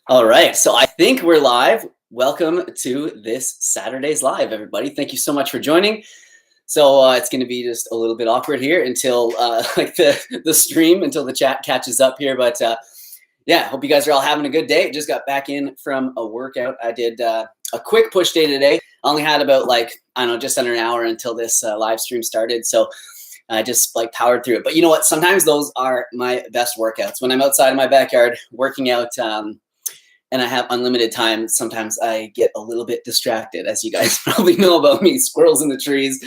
All right, so I think we're live. Welcome to this Saturday's live, everybody. Thank you so much for joining. So it's going to be just a little bit awkward here until like the stream, until the chat catches up here. But yeah, hope you guys are all having a good day. Just got back in from a workout. I did a quick push day today. I only had about just under an hour until this live stream started. So I just powered through it. But you know what? Sometimes those are my best workouts. When I'm outside in my backyard working out, and I have unlimited time, sometimes I get a little bit distracted, as you guys probably know about me. Squirrels in the trees,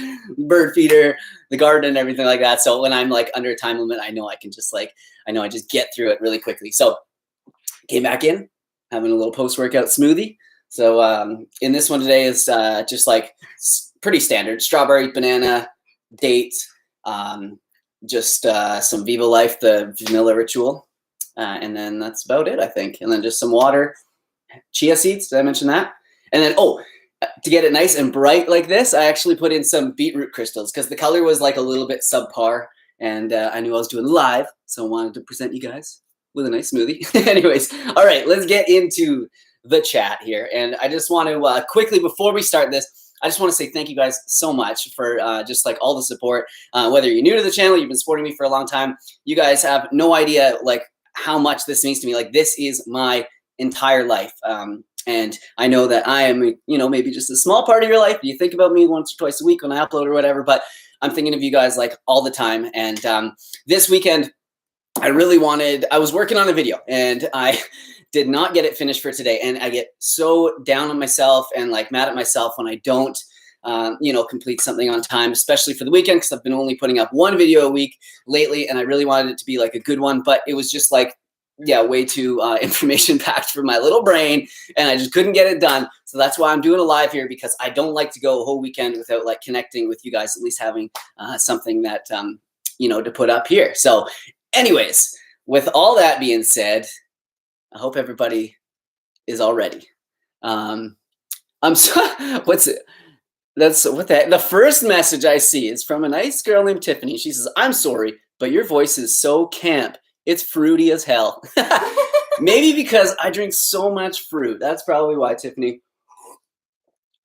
bird feeder, the garden, and everything like that. So when I'm under a time limit, I know I can just I just get through it really quickly. So came back in, having a little post-workout smoothie. So in this one today is just pretty standard: strawberry, banana, date, just some Vivo Life, the vanilla ritual. And then that's about it, I think. And then just some water, chia seeds. Did I mention that? And then, to get it nice and bright like this, I actually put in some beetroot crystals because the color was a little bit subpar. And I knew I was doing live, so I wanted to present you guys with a nice smoothie. Anyways, all right, let's get into the chat here. And I just want to quickly, before we start this, I just want to say thank you guys so much for just all the support. Whether you're new to the channel, you've been supporting me for a long time, you guys have no idea how much this means to me. This is my entire life. And I know that I am, maybe just a small part of your life. You think about me once or twice a week when I upload or whatever, but I'm thinking of you guys all the time. And this weekend, I was working on a video and I did not get it finished for today. And I get so down on myself and mad at myself when I don't complete something on time, especially for the weekend, because I've been only putting up one video a week lately, and I really wanted it to be a good one, but it was just way too information packed for my little brain, and I just couldn't get it done. So that's why I'm doing a live here, because I don't like to go a whole weekend without connecting with you guys, at least having something that to put up here. So anyways, with all that being said, I hope everybody is all ready. What's it? The first message I see is from a nice girl named Tiffany. She says, "I'm sorry, but your voice is so camp. It's fruity as hell." Maybe because I drink so much fruit. That's probably why, Tiffany.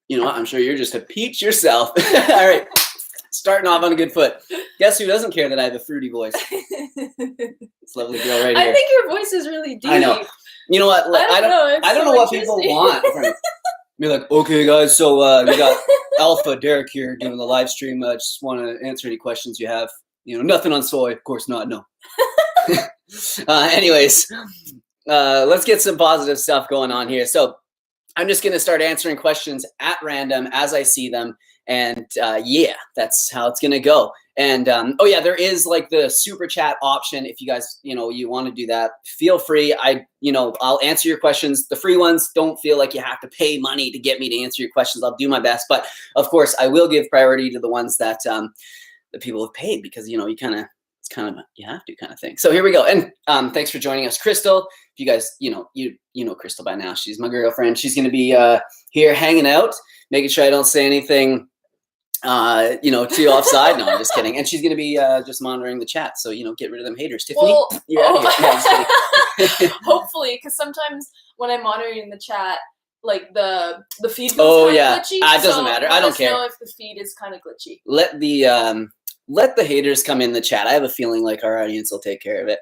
You know what? I'm sure you're just a peach yourself. All right. Starting off on a good foot. Guess who doesn't care that I have a fruity voice? This lovely girl right here. I think your voice is really deep. I know. You know what? I don't know what people want from be like, "Okay, guys, so we got Alpha Derek here doing the live stream. I just want to answer any questions you have. Nothing on soy, of course not. No." Anyways, let's get some positive stuff going on here. So I'm just going to start answering questions at random as I see them. And yeah, that's how it's going to go. And there is the super chat option. If you guys, you want to do that, feel free. I'll answer your questions. The free ones, don't feel like you have to pay money to get me to answer your questions. I'll do my best. But of course, I will give priority to the ones that the people have paid, because, you have to kind of thing. So here we go. And thanks for joining us, Crystal. If you guys, you know Crystal by now. She's my girlfriend. She's going to be here hanging out, making sure I don't say anything too offside. No, I'm just kidding. And she's going to be just monitoring the chat. So, get rid of them haters. Tiffany, you're out of here. No, just kidding. Hopefully, because sometimes when I'm monitoring the chat, the feed goes glitchy. It doesn't matter. I don't care. Know if the feed is kind of glitchy. Let the haters come in the chat. I have a feeling our audience will take care of it.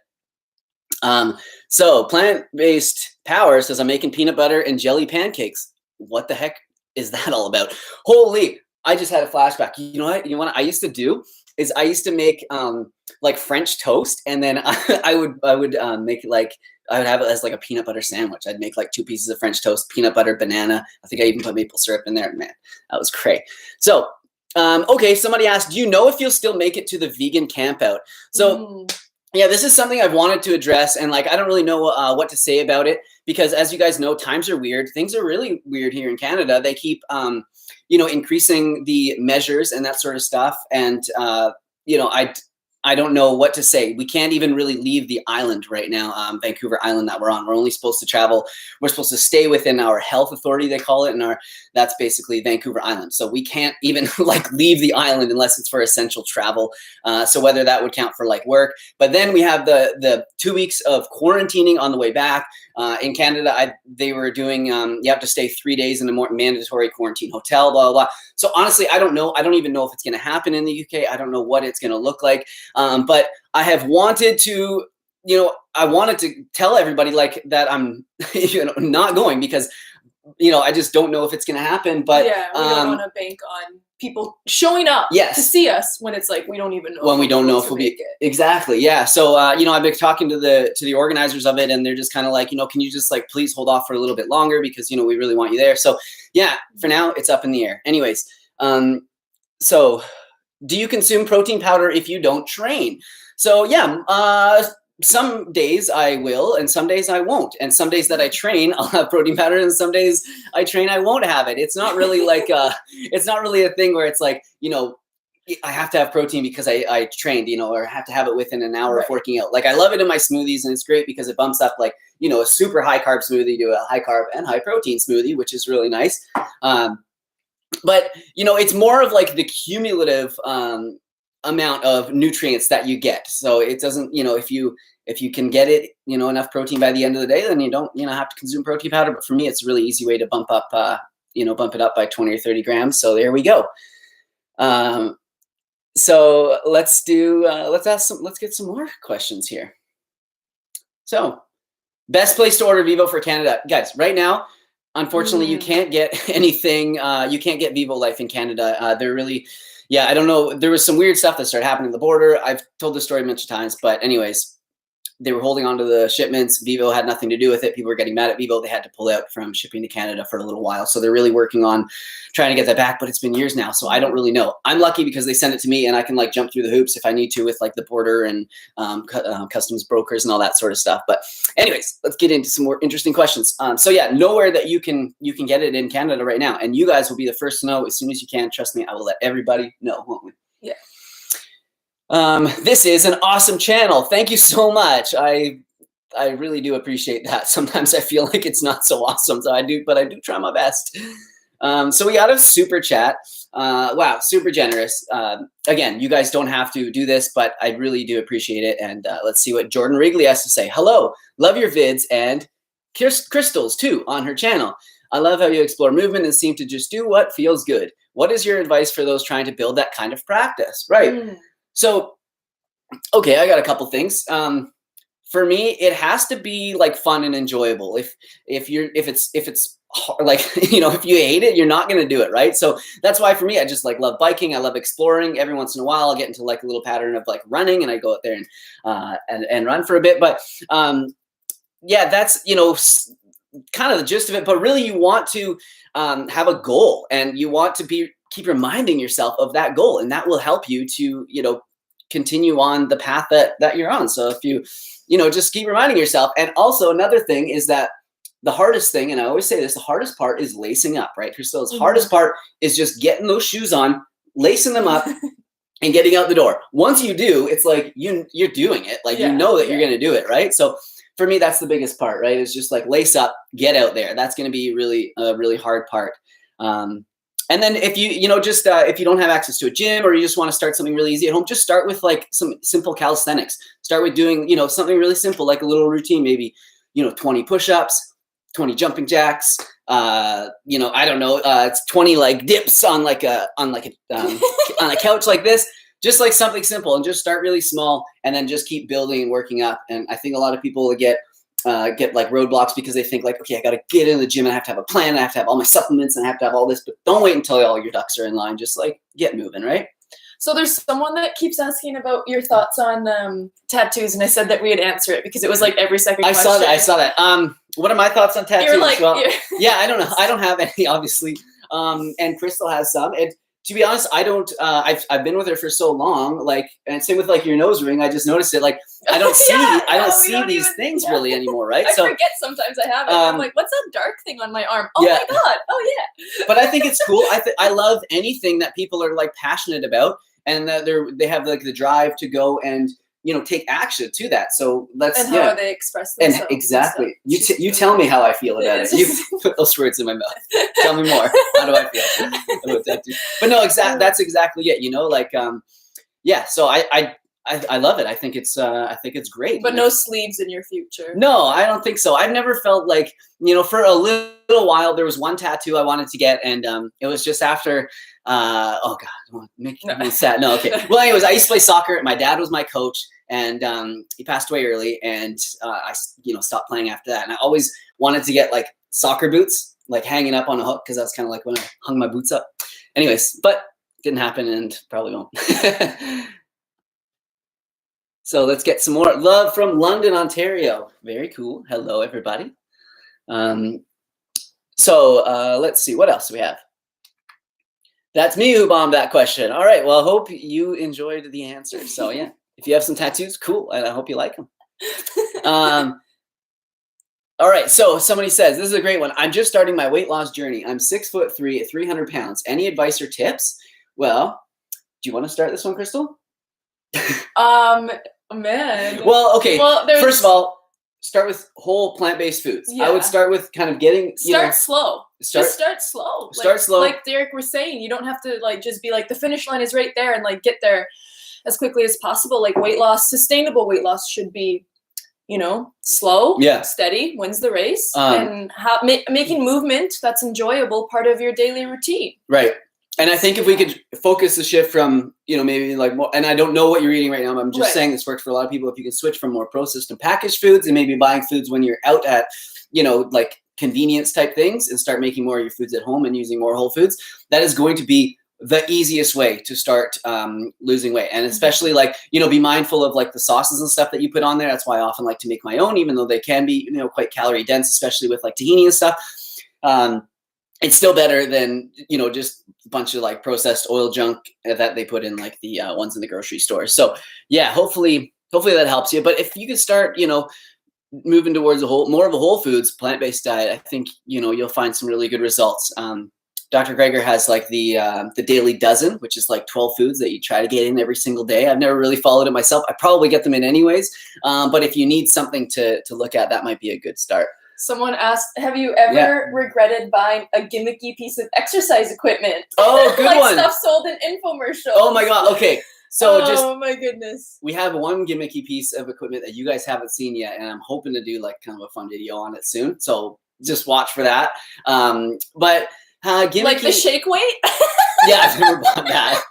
So plant-based power says, "I'm making peanut butter and jelly pancakes." What the heck is that all about? Holy! I just had a flashback. You know what I used to do is I used to make French toast, and then I would make I would have it as a peanut butter sandwich. I'd make 2 pieces of French toast, peanut butter, banana. I think I even put maple syrup in there. Man, that was great. So, okay, somebody asked, "Do you know if you'll still make it to the vegan camp out?" So, yeah, this is something I've wanted to address, and I don't really know what to say about it, because as you guys know, times are weird. Things are really weird here in Canada. They keep increasing the measures and that sort of stuff. And, I don't know what to say. We can't even really leave the island right now, Vancouver Island that we're on. We're only supposed to travel. We're supposed to stay within our health authority, they call it, and that's basically Vancouver Island. So we can't even like leave the island unless it's for essential travel. So whether that would count for like work. But then we have the 2 weeks of quarantining on the way back. In Canada, they were doing, you have to stay 3 days in a more mandatory quarantine hotel, blah, blah, blah. So honestly, I don't know. I don't even know if it's going to happen in the UK. I don't know what it's going to look like. But I have wanted to, I wanted to tell everybody like that I'm, not going because, I just don't know if it's going to happen. But yeah, we don't want to bank on people showing up to see us when it's like we don't even know. When we don't know if we'll be exactly, yeah. So I've been talking to the organizers of it, and they're just kind of like, can you just like please hold off for a little bit longer because we really want you there. So yeah, for now it's up in the air. Anyways, so do you consume protein powder if you don't train? So yeah, some days I will, and some days I won't. And some days that I train, I'll have protein powder, and some days I train, I won't have it. It's not really like, it's not really a thing where it's like, I have to have protein because I trained, or I have to have it within an hour of working out. Like I love it in my smoothies, and it's great because it bumps up like, a super high carb smoothie to a high carb and high protein smoothie, which is really nice. But, it's more of like the cumulative amount of nutrients that you get. So it doesn't, if you can get it, enough protein by the end of the day, then you don't, have to consume protein powder. But for me, it's a really easy way to bump up, bump it up by 20 or 30 grams. So there we go. So let's get some more questions here. So best place to order Vivo for Canada, guys, right now. Unfortunately, you can't get anything. You can't get Vivo Life in Canada. They're really, I don't know. There was some weird stuff that started happening at the border. I've told this story a bunch of times, but anyways, they were holding on to the shipments. Vivo had nothing to do with it. People were getting mad at Vivo. They had to pull out from shipping to Canada for a little while. So they're really working on trying to get that back, but it's been years now. So I don't really know. I'm lucky because they send it to me and I can like jump through the hoops if I need to with like the border and customs brokers and all that sort of stuff. But anyways, let's get into some more interesting questions. So yeah, nowhere that you can get it in Canada right now. And you guys will be the first to know as soon as you can. Trust me, I will let everybody know, won't we? Yeah. This is an awesome channel. Thank you so much. I really do appreciate that. Sometimes I feel like it's not so awesome, but I do try my best. So we got a super chat. Wow, super generous. Again, you guys don't have to do this, but I really do appreciate it. And let's see what Jordan Wrigley has to say. Hello, love your vids and crystals too on her channel. I love how you explore movement and seem to just do what feels good. What is your advice for those trying to build that kind of practice? Right. So, okay, I got a couple things. For me, it has to be like fun and enjoyable. If it's hard, like, if you hate it, you're not going to do it. Right. So that's why for me, I just like love biking. I love exploring. Every once in a while, I'll get into like a little pattern of like running and I go out there and run for a bit. But yeah, that's, kind of the gist of it. But really you want to have a goal and you want to keep reminding yourself of that goal, and that will help you to, continue on the path that you're on. So if you, just keep reminding yourself. And also another thing is that the hardest thing, and I always say this, the hardest part is lacing up, right? Crystal's hardest part is just getting those shoes on, lacing them up and getting out the door. Once you do, it's like you're doing it. Like, you know that you're going to do it, right? So for me, that's the biggest part, right? It's just like lace up, get out there. That's going to be really a really hard part. And then if you, if you don't have access to a gym or you just want to start something really easy at home, just start with like some simple calisthenics. Start with doing, something really simple, like a little routine, maybe, 20 push-ups, 20 jumping jacks. I don't know, it's 20 like dips on on a couch like this. Just like something simple, and just start really small and then just keep building and working up. And I think a lot of people will get like roadblocks because they think like, okay, I got to get in the gym and I have to have a plan. I have to have all my supplements and I have to have all this, but don't wait until all your ducks are in line. Just like get moving. Right. So there's someone that keeps asking about your thoughts on tattoos. And I said that we'd answer it because it was like every second question. I saw that. What are my thoughts on tattoos? You're like, yeah, I don't know. I don't have any, obviously. And Crystal has some. And to be honest, I don't, I've been with her for so long, like, and same with like your nose ring. I just noticed it. Like, I don't see these things really anymore. Right. I forget sometimes I have it. I'm like, what's that dark thing on my arm? Oh my God. Oh yeah. But I think it's cool. I love anything that people are like passionate about. and that they have like the drive to go and take action to that. So let's and how they express themselves. And exactly. You tell me how I feel about it. You put those words in my mouth. Tell me more. How do I feel about that too? But no, that's exactly it. So I love it. I think it's great. But no sleeves in your future. No, I don't think so. I've never felt like, for a little while, there was one tattoo I wanted to get, and it was just after, oh God, I want to make me sad. No, okay. Well, anyways, I used to play soccer. My dad was my coach, and he passed away early, and I stopped playing after that. And I always wanted to get like soccer boots, like hanging up on a hook, because that's kind of like when I hung my boots up. Anyways, but didn't happen, and probably won't. So let's get some more love from London, Ontario. Very cool. Hello, everybody. So let's see. What else do we have? That's me who bombed that question. All right. Well, I hope you enjoyed the answer. So yeah, if you have some tattoos, cool. And I hope you like them. All right. So somebody says, this is a great one. I'm just starting my weight loss journey. I'm 6'3" at 300 pounds. Any advice or tips? Well, do you want to start this one, Crystal? Man. Well, okay. Well, first of all, start with whole plant-based foods. Yeah. I would start with kind of getting slow. Just start slow. Start slow. Like Derek was saying, you don't have to like just be like the finish line is right there and like get there as quickly as possible. Like weight loss, sustainable weight loss should be, slow, steady, wins the race, and making movement that's enjoyable part of your daily routine. Right. And I think if we could focus the shift from, maybe like more, and I don't know what you're eating right now, I'm just saying this works for a lot of people. If you can switch from more processed and packaged foods and maybe buying foods when you're out at, like convenience type things, and start making more of your foods at home and using more whole foods, that is going to be the easiest way to start losing weight. And especially like, be mindful of like the sauces and stuff that you put on there. That's why I often like to make my own, even though they can be, quite calorie dense, especially with like tahini and stuff. It's still better than, just a bunch of like processed oil junk that they put in like the ones in the grocery store. So yeah, hopefully that helps you. But if you could start, moving towards more of a whole foods, plant-based diet, I think, you'll find some really good results. Dr. Greger has like the Daily Dozen, which is like 12 foods that you try to get in every single day. I've never really followed it myself. I probably get them in anyways. But if you need something to look at, that might be a good start. Someone asked, have you ever regretted buying a gimmicky piece of exercise equipment? Oh, good like one. Stuff sold in infomercials. Oh my God. Okay. So oh my goodness. We have one gimmicky piece of equipment that you guys haven't seen yet, and I'm hoping to do like kind of a fun video on it soon. So just watch for that. But gimmicky, like the shake weight? Yeah, I've never bought that.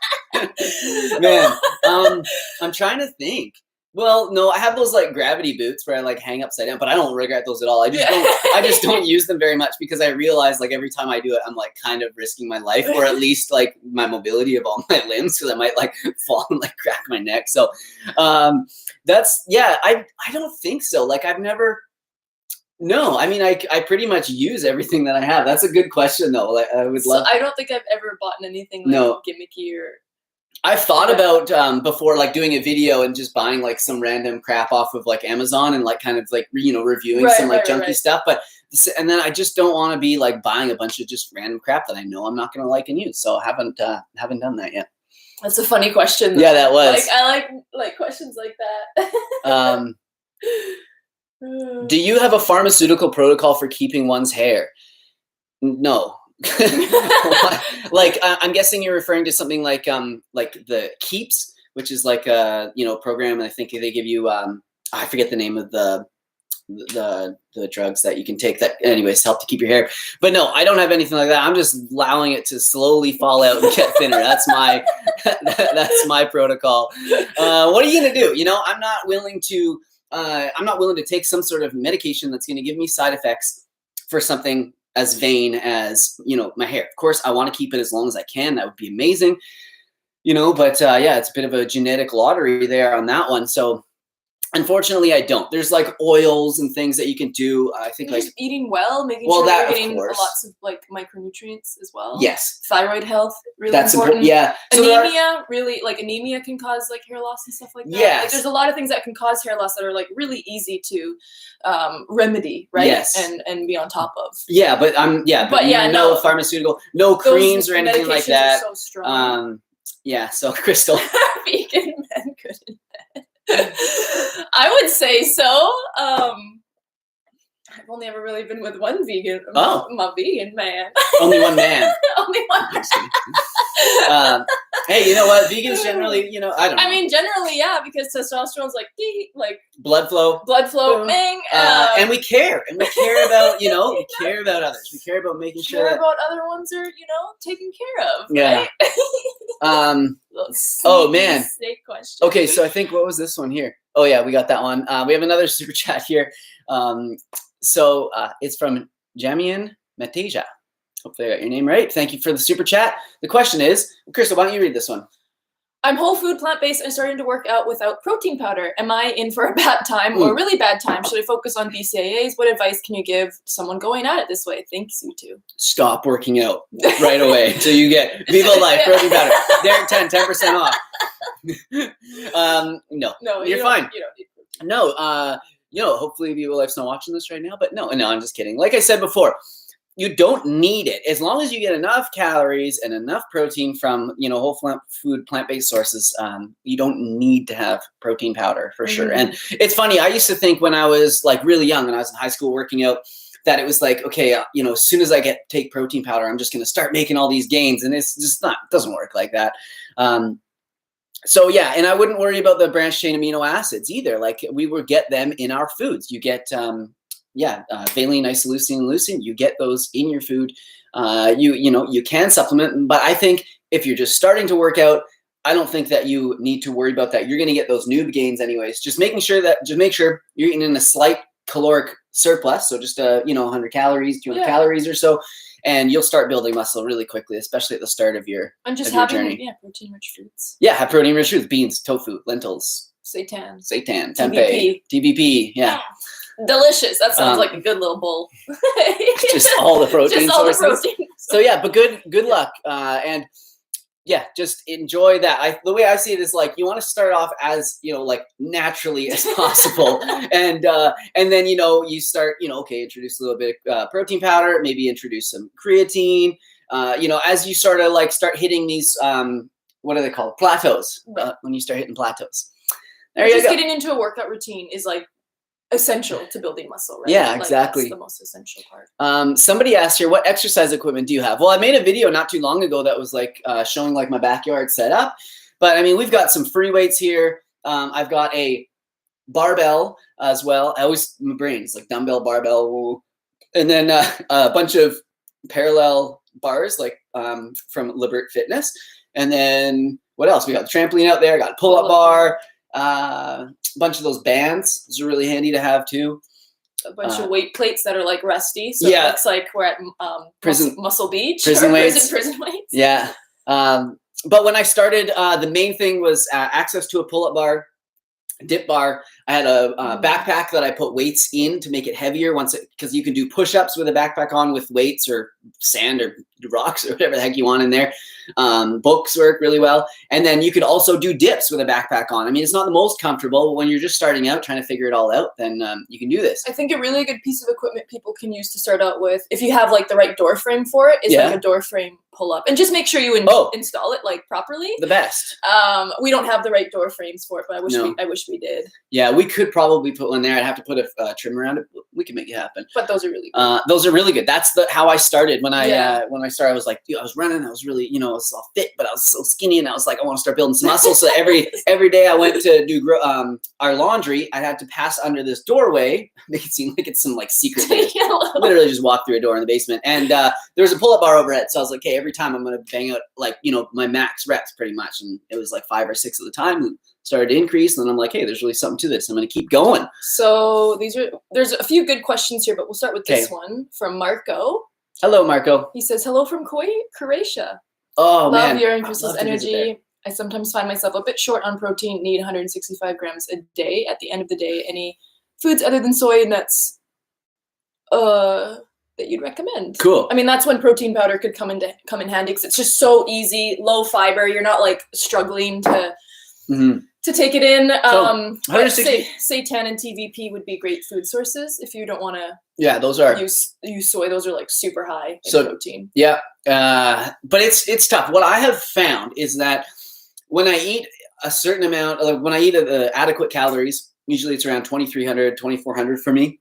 Man, I'm trying to think. Well, no, I have those like gravity boots where I like hang upside down, but I don't regret those at all. I just don't use them very much because I realize like every time I do it, I'm like kind of risking my life, or at least like my mobility of all my limbs, because I might like fall and like crack my neck. So I don't think so. Like no, I mean, I pretty much use everything that I have. That's a good question though. Like I would love. I don't think I've ever bought anything like gimmicky or. I've thought about before like doing a video and just buying like some random crap off of like Amazon and like kind of like reviewing some like junky stuff, and then I just don't want to be like buying a bunch of just random crap that I know I'm not going to like and use. So I haven't done that yet. That's a funny question though. Yeah, that was. Like I like questions like that. Do you have a pharmaceutical protocol for keeping one's hair? No. Like I'm guessing you're referring to something like the Keeps, which is like a program, and I think they give you I forget the name of the drugs that you can take that anyways help to keep your hair. But no, I don't have anything like that. I'm just allowing it to slowly fall out and get thinner. That's my protocol. What are you gonna do? I'm not willing to take some sort of medication that's going to give me side effects for something as vain as, my hair. Of course, I want to keep it as long as I can. That would be amazing, but it's a bit of a genetic lottery there on that one. So unfortunately, I don't. There's like oils and things that you can do. I think just eating well, making sure you're getting lots of like micronutrients as well. Yes. Thyroid health, really important. Yeah. So anemia can cause like hair loss and stuff like that. Yes. Like, there's a lot of things that can cause hair loss that are like really easy to remedy, right? Yes. And be on top of. Yeah, but no pharmaceutical, no creams or anything like that. Are so strong. Yeah, so Crystal. Vegan men good in bed. I would say so. I've only ever really been with one vegan. Oh. My vegan man. Only one man. Only one man. Hey, you know what? Vegans generally, I don't know. I mean, generally, yeah, because testosterone's like blood flow. Bang. And we care. And we care about, we care about others. We care about making sure that about other ones are, taken care of. Yeah. Right? Oh, man. Snake question. Okay, so I think, what was this one here? Oh, yeah, we got that one. We have another super chat here. So it's from Jamian Mateja. Hopefully I got your name right. Thank you for the super chat. The question is, Crystal, why don't you read this one? I'm whole food, plant-based, and starting to work out without protein powder. Am I in for a bad time or a really bad time? Should I focus on BCAAs? What advice can you give someone going at it this way? Thanks, you two. Stop working out right away until you get Vivo Life protein powder. Derek 10% off. No, you're fine. You don't need protein. No, hopefully Vivo Life's not watching this right now, but no, I'm just kidding. Like I said before, you don't need it. As long as you get enough calories and enough protein from, whole food, plant-based sources, you don't need to have protein powder for sure. And it's funny, I used to think when I was like really young, when I was in high school working out, that it was like, okay, as soon as I take protein powder, I'm just going to start making all these gains. And it's just not, it doesn't work like that. So yeah, and I wouldn't worry about the branched chain amino acids either. Like we would get them in our foods. You get, valine, isoleucine, and leucine. You get those in your food. You can supplement, but I think if you're just starting to work out, I don't think that you need to worry about that. You're going to get those noob gains anyways. Just make sure you're eating in a slight caloric surplus. So just 100 calories, 200 calories or so, and you'll start building muscle really quickly, especially at the start of your journey. Protein-rich foods. Yeah, have protein-rich foods: beans, tofu, lentils, seitan, tempeh, TBP. Yeah. Delicious. That sounds like a good little bowl. Just all the protein sources. The protein. So yeah, but good luck. And yeah, just enjoy that. The way I see it is like you want to start off as naturally as possible, and then you start introduce a little bit of protein powder, maybe introduce some creatine. As you sort of start hitting these what are they called, plateaus? When you start hitting plateaus, Getting into a workout routine is essential to building muscle, right? Yeah, exactly. That's the most essential part. Somebody asked here, what exercise equipment do you have? Well, I made a video not too long ago that was showing my backyard setup. But I mean, we've got some free weights here. I've got a barbell as well. My brain is dumbbell, barbell, and then a bunch of parallel bars from Libert Fitness. And then what else? We got the trampoline out there. Got a pull-up bar. Bunch of those bands. Those are really handy to have too. A bunch of weight plates that are rusty. So it looks like we're at Muscle Beach. Prison weights. Prison weights. Yeah. But when I started, the main thing was access to a pull-up bar, dip bar. I had a backpack that I put weights in to make it heavier because you can do push-ups with a backpack on with weights or sand or rocks or whatever the heck you want in there. Books work really well. And then you could also do dips with a backpack on. I mean, it's not the most comfortable, but when you're just starting out, trying to figure it all out, then you can do this. I think a really good piece of equipment people can use to start out with, if you have the right door frame for it, is a door frame pull-up. And just make sure you install it properly. The best. We don't have the right door frames for it, but I wish we did. Yeah, we could probably put one there. I'd have to put a trim around it. We can make it happen. But those are really good. Those are really good. That's how I started. When I started, I was dude, I was running. I was really, I was all fit, but I was so skinny, and I was I want to start building some muscle. So every day I went to do our laundry, I had to pass under this doorway, make it seem like it's some secret thing. Literally just walk through a door in the basement, and there was a pull-up bar overhead. So I was like, hey, every time I'm gonna bang out my max reps pretty much, and it was 5 or 6 at the time. Started to increase, and then I'm like, hey, there's really something to this. I'm going to keep going. So there's a few good questions here, but we'll start with this one from Marco. Hello, Marco. He says, hello from Croatia. Oh, man. Love your and Crystal's energy. I sometimes find myself a bit short on protein, need 165 grams a day. At the end of the day, any foods other than soy and nuts that you'd recommend? Cool. I mean, that's when protein powder could come in handy, because it's just so easy, low fiber. You're not struggling to... Mm-hmm. To take it in, seitan and TVP would be great food sources if you don't want to Yeah, those are use soy. Those are like super high in protein. Yeah, but it's tough. What I have found is that when I eat a certain amount, like when I eat adequate calories, usually it's around 2,300, 2,400 for me,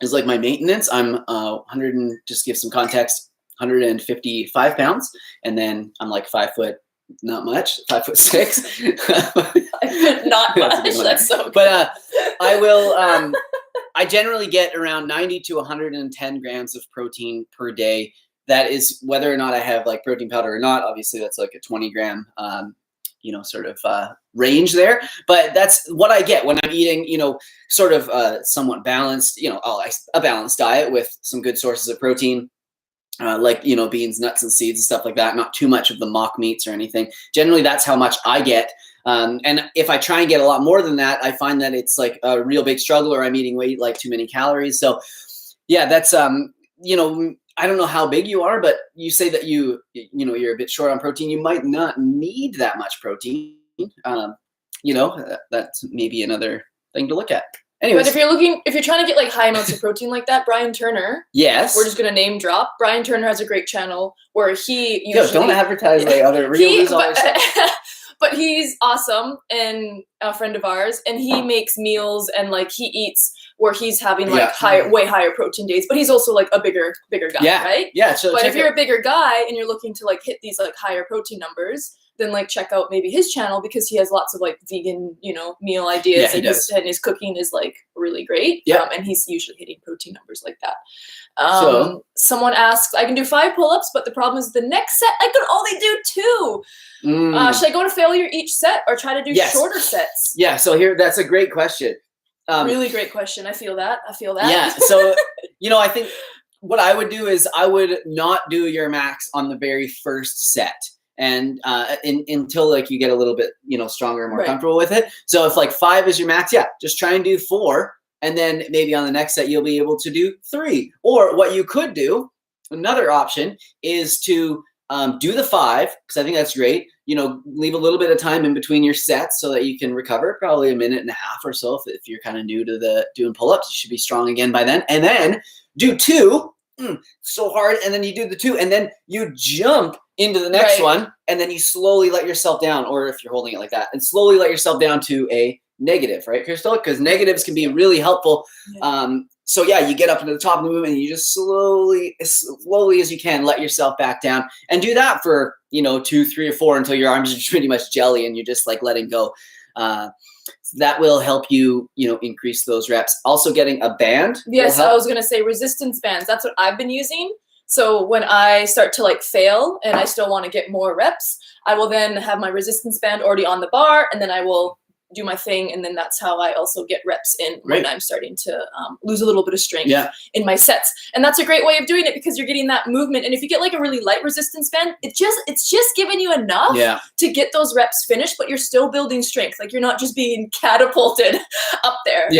is like my maintenance. I'm 100 and just give some context, 155 pounds, and then I'm like 5 foot, not much, 5'6". Not much. That's so good. But I will. I generally get around 90 to 110 grams of protein per day. That is whether or not I have like protein powder or not. Obviously, that's like a 20 gram, sort of range there. But that's what I get when I'm eating, sort of somewhat balanced, a balanced diet with some good sources of protein. Like, beans, nuts, and seeds and stuff like that. Not too much of the mock meats or anything. Generally, that's how much I get. And if I try and get a lot more than that, I find that it's like a real big struggle, or I'm eating way like too many calories. So yeah, that's, I don't know how big you are, but you say that you're a bit short on protein. You might not need that much protein. That's maybe another thing to look at. Anyways. But if you're trying to get like high amounts of protein like that, Brian Turner. Yes. We're just gonna name drop. Brian Turner has a great channel where he usually don't advertise my other real but he's awesome and a friend of ours, and he makes meals and like he eats where he's having like way higher protein days, but he's also like a bigger guy, right? Yeah. So but if you're a bigger guy and you're looking to like hit these like higher protein numbers, then like check out maybe his channel, because he has lots of like vegan, meal ideas, and his cooking is like really great. Yeah. And he's usually hitting protein numbers like that. Someone asks, I can do 5 pull-ups, but the problem is the next set I could only do 2. Should I go to failure each set or try to do shorter sets? Yeah. So that's a great question. Really great question. I feel that. Yeah. So, I think what I would do is I would not do your max on the very first set. And until like you get a little bit, stronger and more comfortable with it. So if like 5 is your max, just try and do 4. And then maybe on the next set, you'll be able to do 3. Or what you could do, another option, is to do the 5, because I think that's great. Leave a little bit of time in between your sets so that you can recover, probably a minute and a half or so. If you're kind of new to doing pull-ups, you should be strong again by then. And then do 2. So hard. And then you do the 2, and then you jump into the next one, and then you slowly let yourself down, or if you're holding it like that, and slowly let yourself down to a negative, right, Crystal? Because negatives can be really helpful. So you get up into the top of the movement, and you just slowly as you can let yourself back down, and do that for 2, 3, or 4 until your arms are pretty much jelly and you're just like letting go. That will help you, increase those reps. Also getting a band. Yes, I was going to say resistance bands. That's what I've been using. So when I start to like fail and I still want to get more reps, I will then have my resistance band already on the bar, and then I will do my thing, and then that's how I also get reps in when I'm starting to lose a little bit of strength in my sets. And that's a great way of doing it, because you're getting that movement. And if you get like a really light resistance band, it's just giving you enough to get those reps finished, but you're still building strength. Like you're not just being catapulted up there.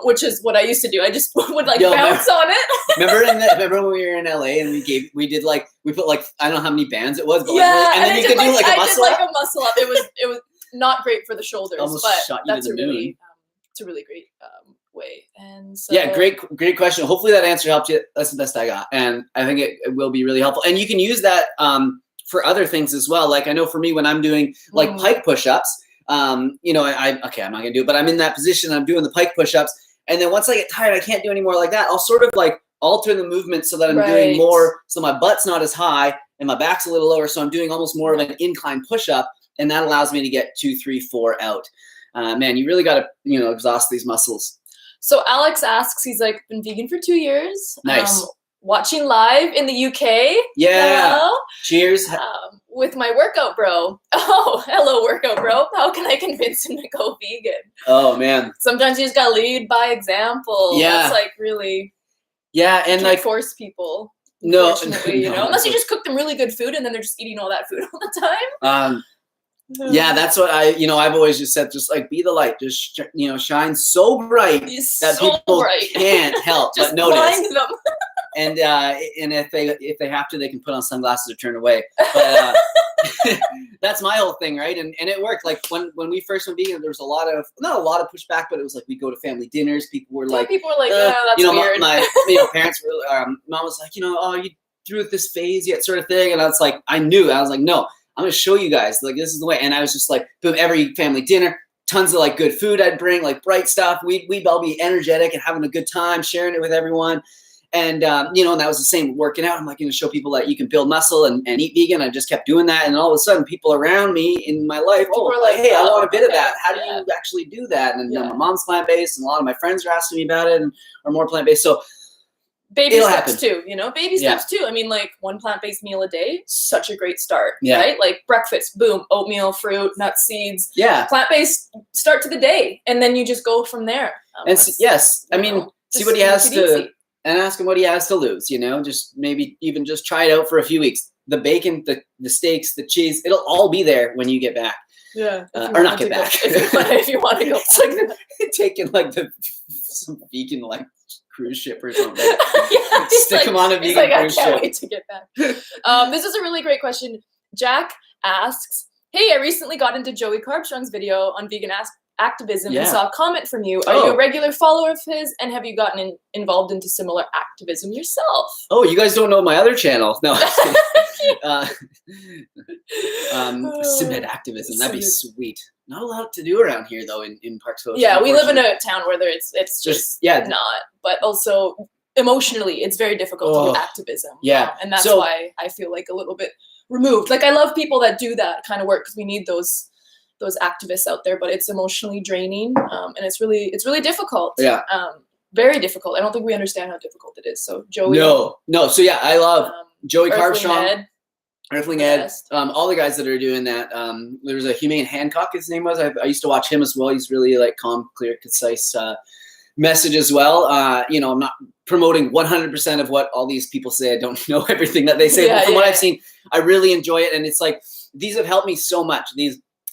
Which is what I used to do. I just would like bounce on it. Remember when we were in LA and we put like I don't know how many bands it was, but and then you could do like a muscle up. I did like a muscle up. It was not great for the shoulders, almost but shot you that's to the moon. It's a really great way. And so great question. Hopefully that answer helped you. That's the best I got, and I think it will be really helpful. And you can use that for other things as well. Like I know for me, when I'm doing like pike push-ups, I'm not gonna do it, but I'm in that position. I'm doing the pike push-ups, and then once I get tired, I can't do any more like that. I'll sort of like alter the movement so that I'm doing more, so my butt's not as high and my back's a little lower. So I'm doing almost more of an incline push-up. And that allows me to get 2, 3, 4 out. Man, you really got to, exhaust these muscles. So Alex asks, he's like, been vegan for 2 years. Nice. Watching live in the UK. Yeah. Hello. Cheers. With my workout bro. Oh, hello, workout bro. How can I convince him to go vegan? Oh, man. Sometimes you just got to lead by example. Yeah. That's like really. Yeah. And like force people. No. Unless you just cook them really good food and then they're just eating all that food all the time. Yeah, that's what I've always just said, just like be the light, just shine so bright that people can't help but notice. Them. And if they have to, they can put on sunglasses or turn away. But that's my whole thing, right? And it worked. Like when we first went vegan, there was not a lot of pushback, but it was like we go to family dinners. People were like, that's weird. My parents were. Mom was like, oh, you through with this phase yet, sort of thing. And I was like, I was like, no, I'm gonna show you guys. Like this is the way. And I was just like, boom, every family dinner. Tons of like good food I'd bring, like bright stuff. We'd all be energetic and having a good time, sharing it with everyone. And, and that was the same working out. I'm like, going to show people that you can build muscle and eat vegan. I just kept doing that. And all of a sudden people around me in my life, were like, hey, I want a bit of that. How do you actually do that? And then my mom's plant-based and a lot of my friends are asking me about it and are more plant-based. So baby steps too, baby steps too. I mean, like one plant-based meal a day, such a great start, right? Like breakfast, boom, oatmeal, fruit, nuts, seeds. Yeah. Plant-based start to the day. And then you just go from there. And I mean, see what he has to, and ask him what he has to lose, just maybe even just try it out for a few weeks. The bacon, the steaks, the cheese, it'll all be there when you get back. Yeah. Or not get back. If you want to go. It's like taking like some vegan like cruise ship or something. Stick them on a vegan cruise ship. I can't wait to get back. This is a really great question. Jack asks, hey, I recently got into Joey Carbstrong's video on vegan activism and saw a comment from you. Are you a regular follower of his, and have you gotten involved into similar activism yourself? Oh, you guys don't know my other channel. No. Simnett activism. That'd be sweet. Not a lot to do around here though in Parksville. Yeah, we live in a town where it's just not, but also emotionally it's very difficult to do activism. Yeah. And that's why I feel like a little bit removed. Like I love people that do that kind of work because we need those activists out there, but it's emotionally draining, and it's really difficult. Yeah. Very difficult. I don't think we understand how difficult it is. So Joey. No. So yeah, I love Joey Carbstrong, Earthling Ed, all the guys that are doing that. There was a Humane Hancock, his name was. I used to watch him as well. He's really like calm, clear, concise message as well. I'm not promoting 100% of what all these people say. I don't know everything that they say, but from what I've seen, I really enjoy it. And it's like, these have helped me so much.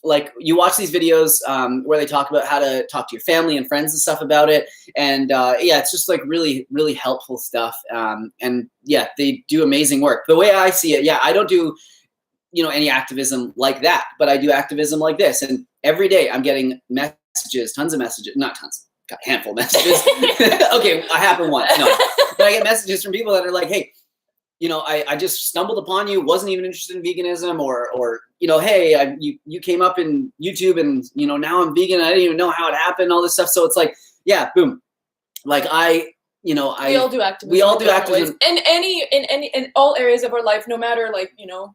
Like you watch these videos where they talk about how to talk to your family and friends and stuff about it. And it's just like really, really helpful stuff. And yeah, they do amazing work. The way I see it, I don't do, any activism like that, but I do activism like this. And every day I'm getting messages, tons of messages, not tons, got a handful of messages. Okay, I happen once, no. But I get messages from people that are like, hey, I just stumbled upon you, wasn't even interested in veganism, or hey, you came up in YouTube and, now I'm vegan. I didn't even know how it happened, all this stuff. So it's like, boom. Like we all do activism. We all do activism. In all areas of our life, no matter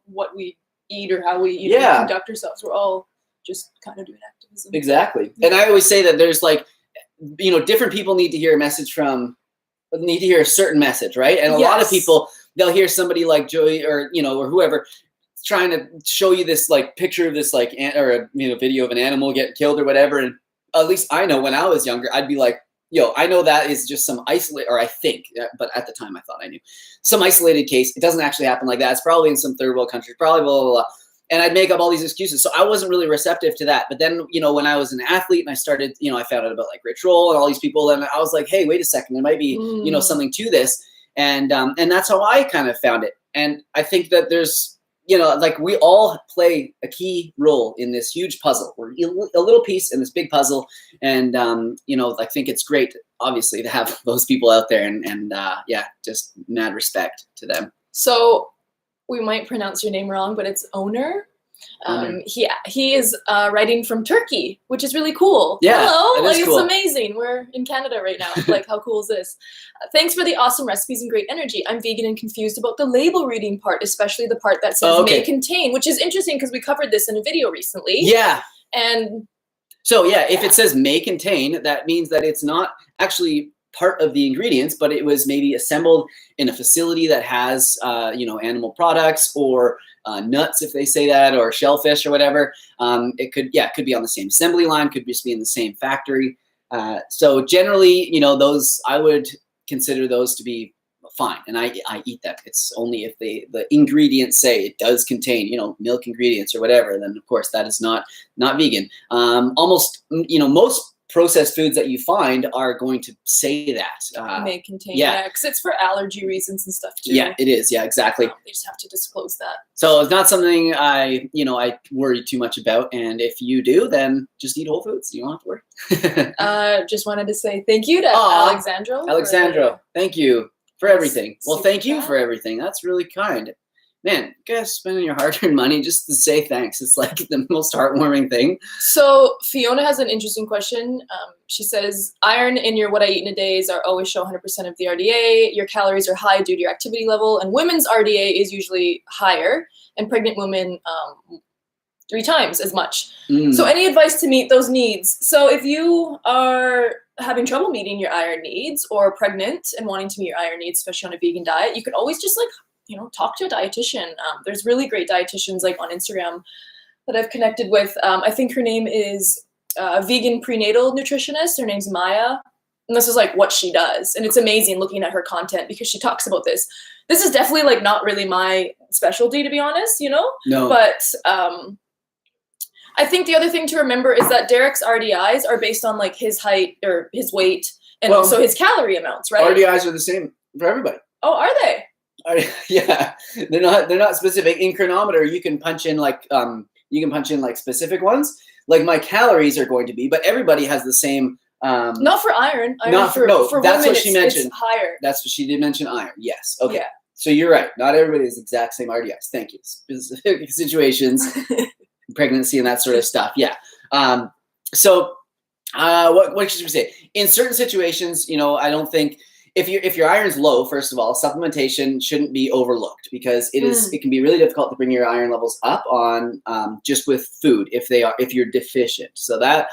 what we eat or how we conduct ourselves, we're all just kind of doing activism. Exactly. And I always say that there's like, different people need to hear a certain message, right? And a lot of people, they'll hear somebody like Joey or whoever trying to show you this like picture of this like video of an animal getting killed or whatever. And at least I know when I was younger, I'd be like, I know that is just some isolated, or I think, but at the time I thought I knew, some isolated case. It doesn't actually happen like that. It's probably in some third world country, probably blah, blah, blah. And I'd make up all these excuses. So I wasn't really receptive to that. But then, when I was an athlete and I started, I found out about like Rich Roll and all these people, and I was like, hey, wait a second, there might be, something to this. And that's how I kind of found it. And I think that there's, like we all play a key role in this huge puzzle. We're a little piece in this big puzzle. And, I think it's great, obviously, to have those people out there and just mad respect to them. So we might pronounce your name wrong, but it's Owner. He is writing from Turkey, which is really cool. Yeah, hello, it's cool. Amazing. We're in Canada right now. Like, how cool is this? Thanks for the awesome recipes and great energy. I'm vegan and confused about the label reading part, especially the part that says may contain, which is interesting because we covered this in a video recently. Yeah. And so if it says may contain, that means that it's not actually part of the ingredients, but it was maybe assembled in a facility that has animal products or nuts, if they say that, or shellfish or whatever. It could be on the same assembly line, could just be in the same factory. So generally, those, I would consider those to be fine. And I eat them. It's only if the ingredients say it does contain, milk ingredients or whatever, then of course that is not vegan. Almost, most processed foods that you find are going to say that. May contain because it's for allergy reasons and stuff too. Yeah, it is. Yeah, exactly. They just have to disclose that. So it's not something I worry too much about. And if you do, then just eat whole foods. You don't have to worry. Just wanted to say thank you to Alexandro. Thank you for everything. Well, thank you for everything. That's really kind. Man, you guys spending your hard-earned money just to say thanks. It's like the most heartwarming thing. So Fiona has an interesting question. She says, iron in your what I eat in a days are always show 100% of the RDA. Your calories are high due to your activity level, and women's RDA is usually higher, and pregnant women 3 times as much. So any advice to meet those needs? So if you are having trouble meeting your iron needs or pregnant and wanting to meet your iron needs, especially on a vegan diet, you could always just talk to a dietitian. There's really great dietitians like on Instagram that I've connected with. I think her name is a vegan prenatal nutritionist. Her name's Maya. And this is like what she does. And it's amazing looking at her content because she talks about this. This is definitely like not really my specialty, to be honest, No. But I think the other thing to remember is that Derek's RDIs are based on like his height or his weight and also his calorie amounts, right? RDIs are the same for everybody. Oh, are they? Yeah, they're not specific. In Chronometer, you can punch in like specific ones. Like my calories are going to be, but everybody has the same. Not for iron. For that's women, what she mentioned. It's higher. That's what she did mention. Iron. Yes. Okay. Yeah. So you're right. Not everybody has the exact same RDIs. Thank you. Specific situations, pregnancy and that sort of stuff. Yeah. So what should we say? In certain situations, I don't think. If your iron's low, first of all, supplementation shouldn't be overlooked because it can be really difficult to bring your iron levels up on just with food if you're deficient. So that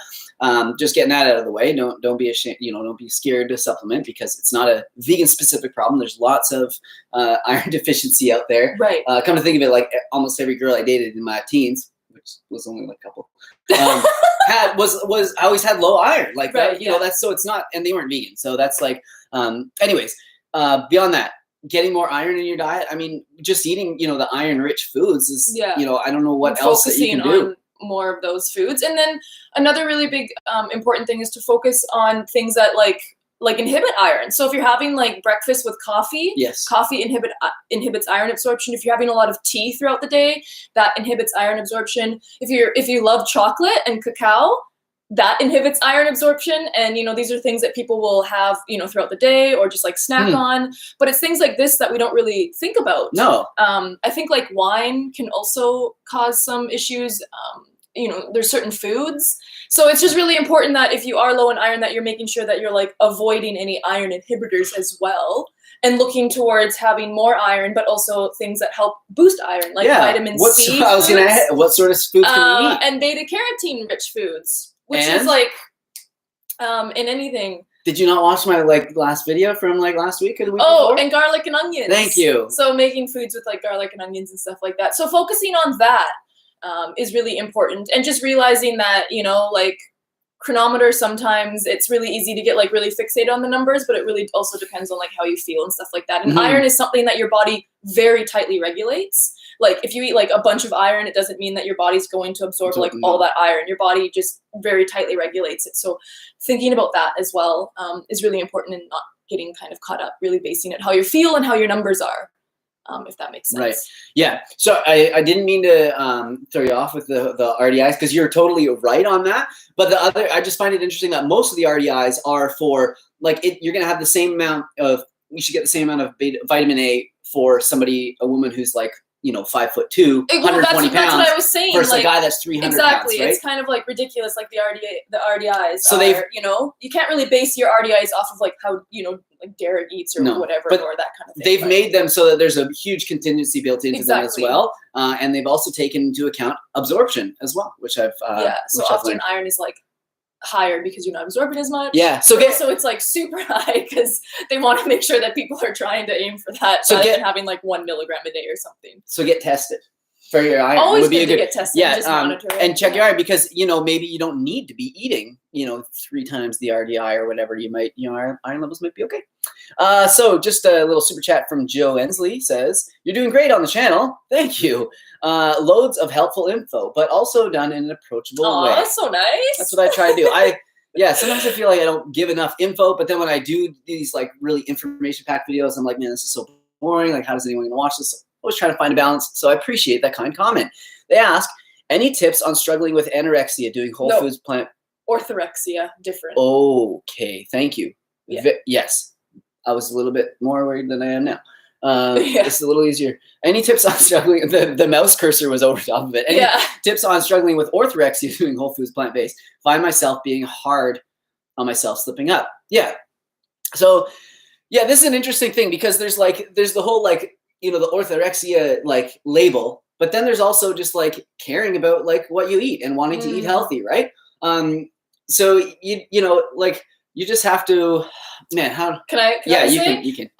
just getting that out of the way. Don't be ashamed. Don't be scared to supplement because it's not a vegan specific problem. There's lots of iron deficiency out there. Right. Come to think of it, like almost every girl I dated in my teens, which was only like a couple. I always had low iron, like right, that, that's so it's not, and they weren't vegan, so that's like, anyways, beyond that, getting more iron in your diet. I mean, just eating, the iron-rich foods is, I don't know what else that you can do. On more of those foods, and then another really big important thing is to focus on things that like inhibit iron. So if you're having like breakfast with coffee, yes, coffee inhibits iron absorption. If you're having a lot of tea throughout the day, that inhibits iron absorption. If you love chocolate and cacao, that inhibits iron absorption. And these are things that people will have throughout the day or just like snack on. But it's things like this that we don't really think about. No. I think like wine can also cause some issues. There's certain foods. So it's just really important that if you are low in iron, that you're making sure that you're like avoiding any iron inhibitors as well and looking towards having more iron, but also things that help boost iron, like vitamin C. What sort of foods can we eat? And beta-carotene rich foods, which is like in anything. Did you not watch my last video from last week or the week before? And garlic and onions. Thank you. So making foods with like garlic and onions and stuff like that. So focusing on that is really important, and just realizing that Chronometer, sometimes it's really easy to get really fixated on the numbers, but it really also depends on how you feel and stuff like that. And iron is something that your body very tightly regulates. Like if you eat a bunch of iron, it doesn't mean that your body's going to absorb all that iron. Your body just very tightly regulates it. So thinking about that as well is really important, and not getting kind of caught up, really basing it how you feel and how your numbers are. If that makes sense. Right. Yeah. So I didn't mean to throw you off with the RDIs, because you're totally right on that. But I just find it interesting that most of the RDIs are for you're going to have the same amount of, you should get the same amount of vitamin A for a woman who's 5'2", 120 pounds. That's what I was saying. Versus a guy that's 300 pounds, right? It's kind of ridiculous, the RDIs. So you can't really base your RDIs off of how Derek eats or whatever, or that kind of thing. They've made them so that there's a huge contingency built into them as well, and they've also taken into account absorption as well, which I've so often iron is higher because you're not absorbing as much. Yeah. So it's super high because they want to make sure that people are trying to aim for that, rather than having 1 milligram a day or something. So get tested for your iron. Always good to get tested. Yeah. Just monitor it. And check your iron, because maybe you don't need to be eating 3 times the RDI or whatever. You might our iron levels might be okay. So just a little super chat from Joe Ensley says, "You're doing great on the channel. Thank you. Loads of helpful info, but also done in an approachable way." That's so nice. That's what I try to do. Yeah, sometimes I feel like I don't give enough info, but then when I do these like really information-packed videos, I'm like, man, this is so boring. Like, how does anyone gonna watch this? I always try to find a balance. So I appreciate that kind comment. They ask, any tips on struggling with anorexia, doing whole foods, plant? Orthorexia, different. Okay, thank you. Yeah. Yes, I was a little bit more worried than I am now. It's a little easier. Any tips on struggling? The mouse cursor was over top of it. Any tips on struggling with orthorexia, doing whole foods, plant-based? Find myself being hard on myself, slipping up. Yeah. So, yeah, this is an interesting thing because there's the whole like, you know, the orthorexia like label, but then there's also just like caring about like what you eat and wanting to eat healthy, right? So you know, like you just have to, man, how can I you can.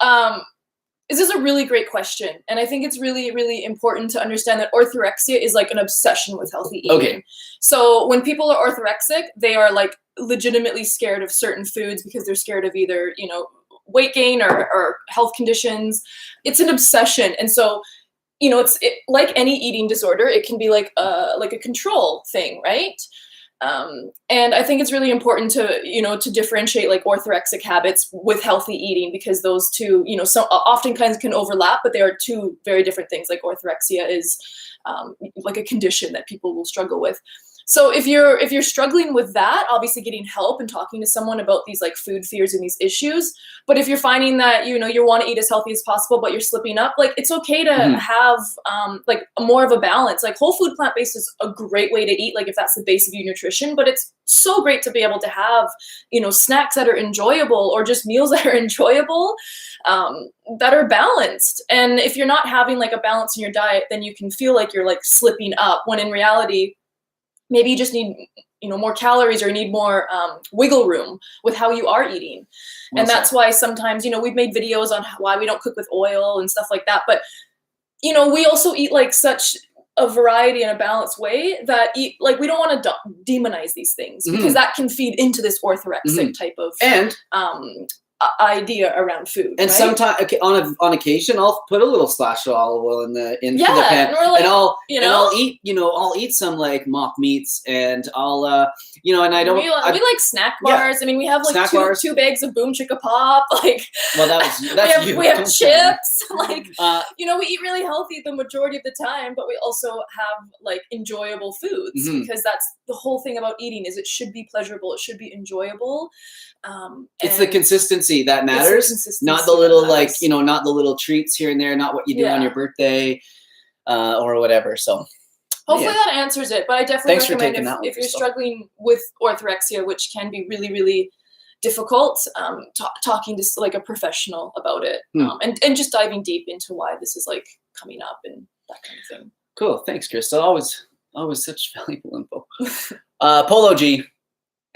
This is a really great question. And I think it's really, really important to understand that orthorexia is like an obsession with healthy eating. Okay. So when people are orthorexic, they are like legitimately scared of certain foods because they're scared of either, you know, weight gain or health conditions. It's an obsession. And so, you know, like any eating disorder, it can be like a control thing, right? And I think it's really important to, you know, to differentiate like orthorexic habits with healthy eating, because those two, you know, so oftentimes can overlap, but they are two very different things. Like orthorexia is like a condition that people will struggle with. So if you're struggling with that, obviously getting help and talking to someone about these like food fears and these issues. But if you're finding that, you know, you want to eat as healthy as possible, but you're slipping up, like it's okay to have like more of a balance. Like whole food plant-based is a great way to eat, like if that's the base of your nutrition, but it's so great to be able to have, you know, snacks that are enjoyable or just meals that are enjoyable, that are balanced. And if you're not having like a balance in your diet, then you can feel like you're like slipping up, when in reality, maybe you just need, you know, more calories or need more wiggle room with how you are eating. Well, and that's why sometimes, you know, we've made videos on why we don't cook with oil and stuff like that. But, you know, we also eat like such a variety and a balanced way that like we don't want to demonize these things, because that can feed into this orthorexic type of idea around food. And right? Sometimes on occasion I'll put a little splash of olive oil in the pan, like, and I'll eat some like mock meats, and I'll you know, and I don't. We like snack bars. I mean, we have like two bags of Boom Chicka Pop. Like, well, we have chips. Like, you know, we eat really healthy the majority of the time, but we also have like enjoyable foods, because that's the whole thing about eating, is it should be pleasurable, it should be enjoyable. It's the consistency that matters, not the little like, you know, not the little treats here and there, not what you do on your birthday or whatever. So hopefully that answers it. But I definitely recommend if you're struggling with orthorexia, which can be really, really difficult, talking to like a professional about it, and just diving deep into why this is like coming up and that kind of thing. Cool. Thanks, Crystal. Always such valuable info. Polo G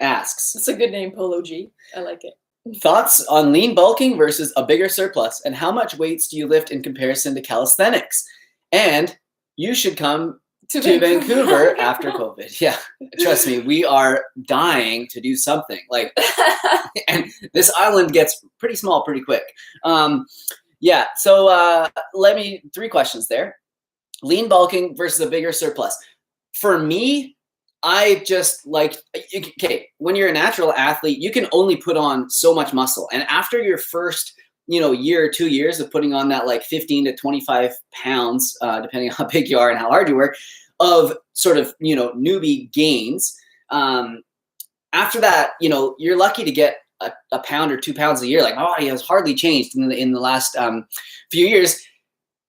asks. It's a good name, Polo G. I like it. Thoughts on lean bulking versus a bigger surplus, and how much weights do you lift in comparison to calisthenics? And you should come to Vancouver after COVID. Yeah, trust me, we are dying to do something. Like, and this island gets pretty small pretty quick. Yeah, so 3 questions there. Lean bulking versus a bigger surplus. For me, I just like, okay, when you're a natural athlete, you can only put on so much muscle. And after your first, you know, year or 2 years of putting on that like 15 to 25 pounds, depending on how big you are and how hard you work, of sort of, you know, newbie gains, after that, you know, you're lucky to get a pound or 2 pounds a year. Like, my body has hardly changed in the last few years.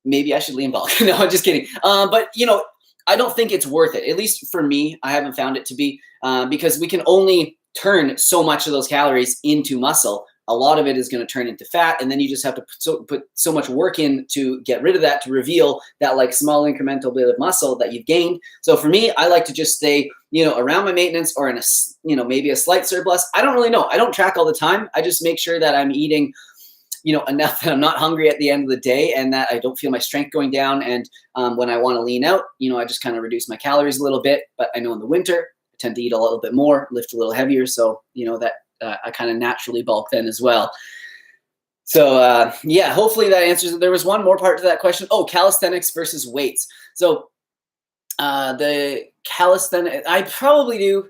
Maybe I should lean bulk. No, I'm just kidding. But, you know, I don't think it's worth it. At least for me, I haven't found it to be, because we can only turn so much of those calories into muscle. A lot of it is going to turn into fat, and then you just have to put so much work in to get rid of that, to reveal that like small incremental bit of muscle that you've gained. So for me, I like to just stay, you know, around my maintenance, or in a, you know, maybe a slight surplus. I don't really know. I don't track all the time. I just make sure that I'm eating, you know, enough that I'm not hungry at the end of the day, and that I don't feel my strength going down. And when I want to lean out, you know, I just kind of reduce my calories a little bit. But I know in the winter, I tend to eat a little bit more, lift a little heavier. So, you know, that I kind of naturally bulk then as well. So yeah, hopefully that answers it. There was one more part to that question. Oh, calisthenics versus weights. So the calisthenics, I probably do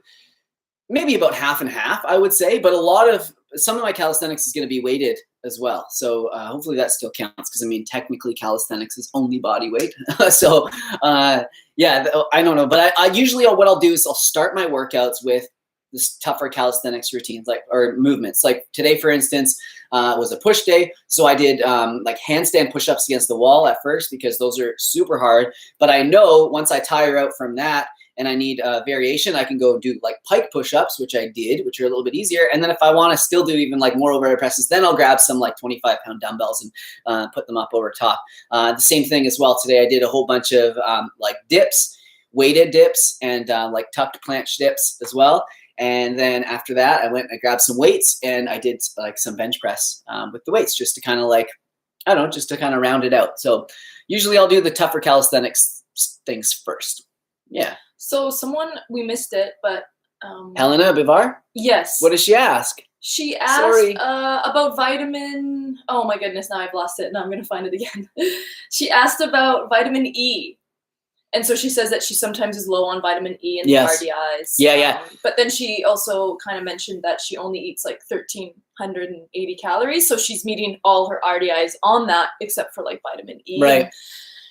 maybe about half and half, I would say. But some of my calisthenics is going to be weighted as well. So hopefully that still counts, because I mean, technically calisthenics is only body weight. So yeah, I don't know. But I usually what I'll do is I'll start my workouts with this tougher calisthenics routines, or movements. Like today, for instance, was a push day. So I did like handstand push-ups against the wall at first, because those are super hard. But I know once I tire out from that and I need variation, I can go do like pike push-ups, which I did, which are a little bit easier. And then if I want to still do even like more overhead presses, then I'll grab some like 25-pound dumbbells and put them up over top. The same thing as well. Today I did a whole bunch of like dips, weighted dips, and like tucked planche dips as well. And then after that, I went and grabbed some weights, and I did like some bench press with the weights, just to kind of like, I don't know, just to kind of round it out. So usually I'll do the tougher calisthenics things first. Yeah. So we missed it, but Helena Bivar? Yes. What did she ask? She asked about vitamin. Oh my goodness, now I've lost it. Now I'm going to find it again. She asked about vitamin E. And so she says that she sometimes is low on vitamin E and RDIs. Yeah. But then she also kind of mentioned that she only eats like 1,380 calories. So she's meeting all her RDIs on that, except for like vitamin E. Right. And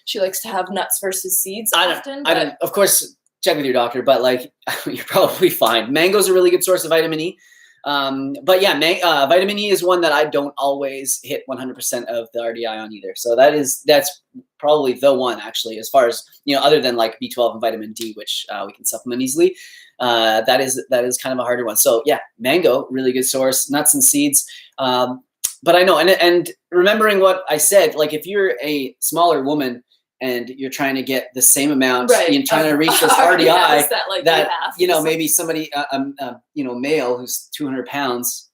she likes to have nuts versus seeds I don't, of course, check with your doctor, but like you're probably fine. Mango's a really good source of vitamin E. But yeah, vitamin E is one that I don't always hit 100% of the RDI on either. So that's probably the one, actually, as far as, other than like B12 and vitamin D, which we can supplement easily. That is kind of a harder one. So yeah, mango, really good source, nuts and seeds. But I know, and remembering what I said, like if you're a smaller woman and you're trying to get the same amount, you're trying to reach this RDI that maybe somebody, male who's 200 pounds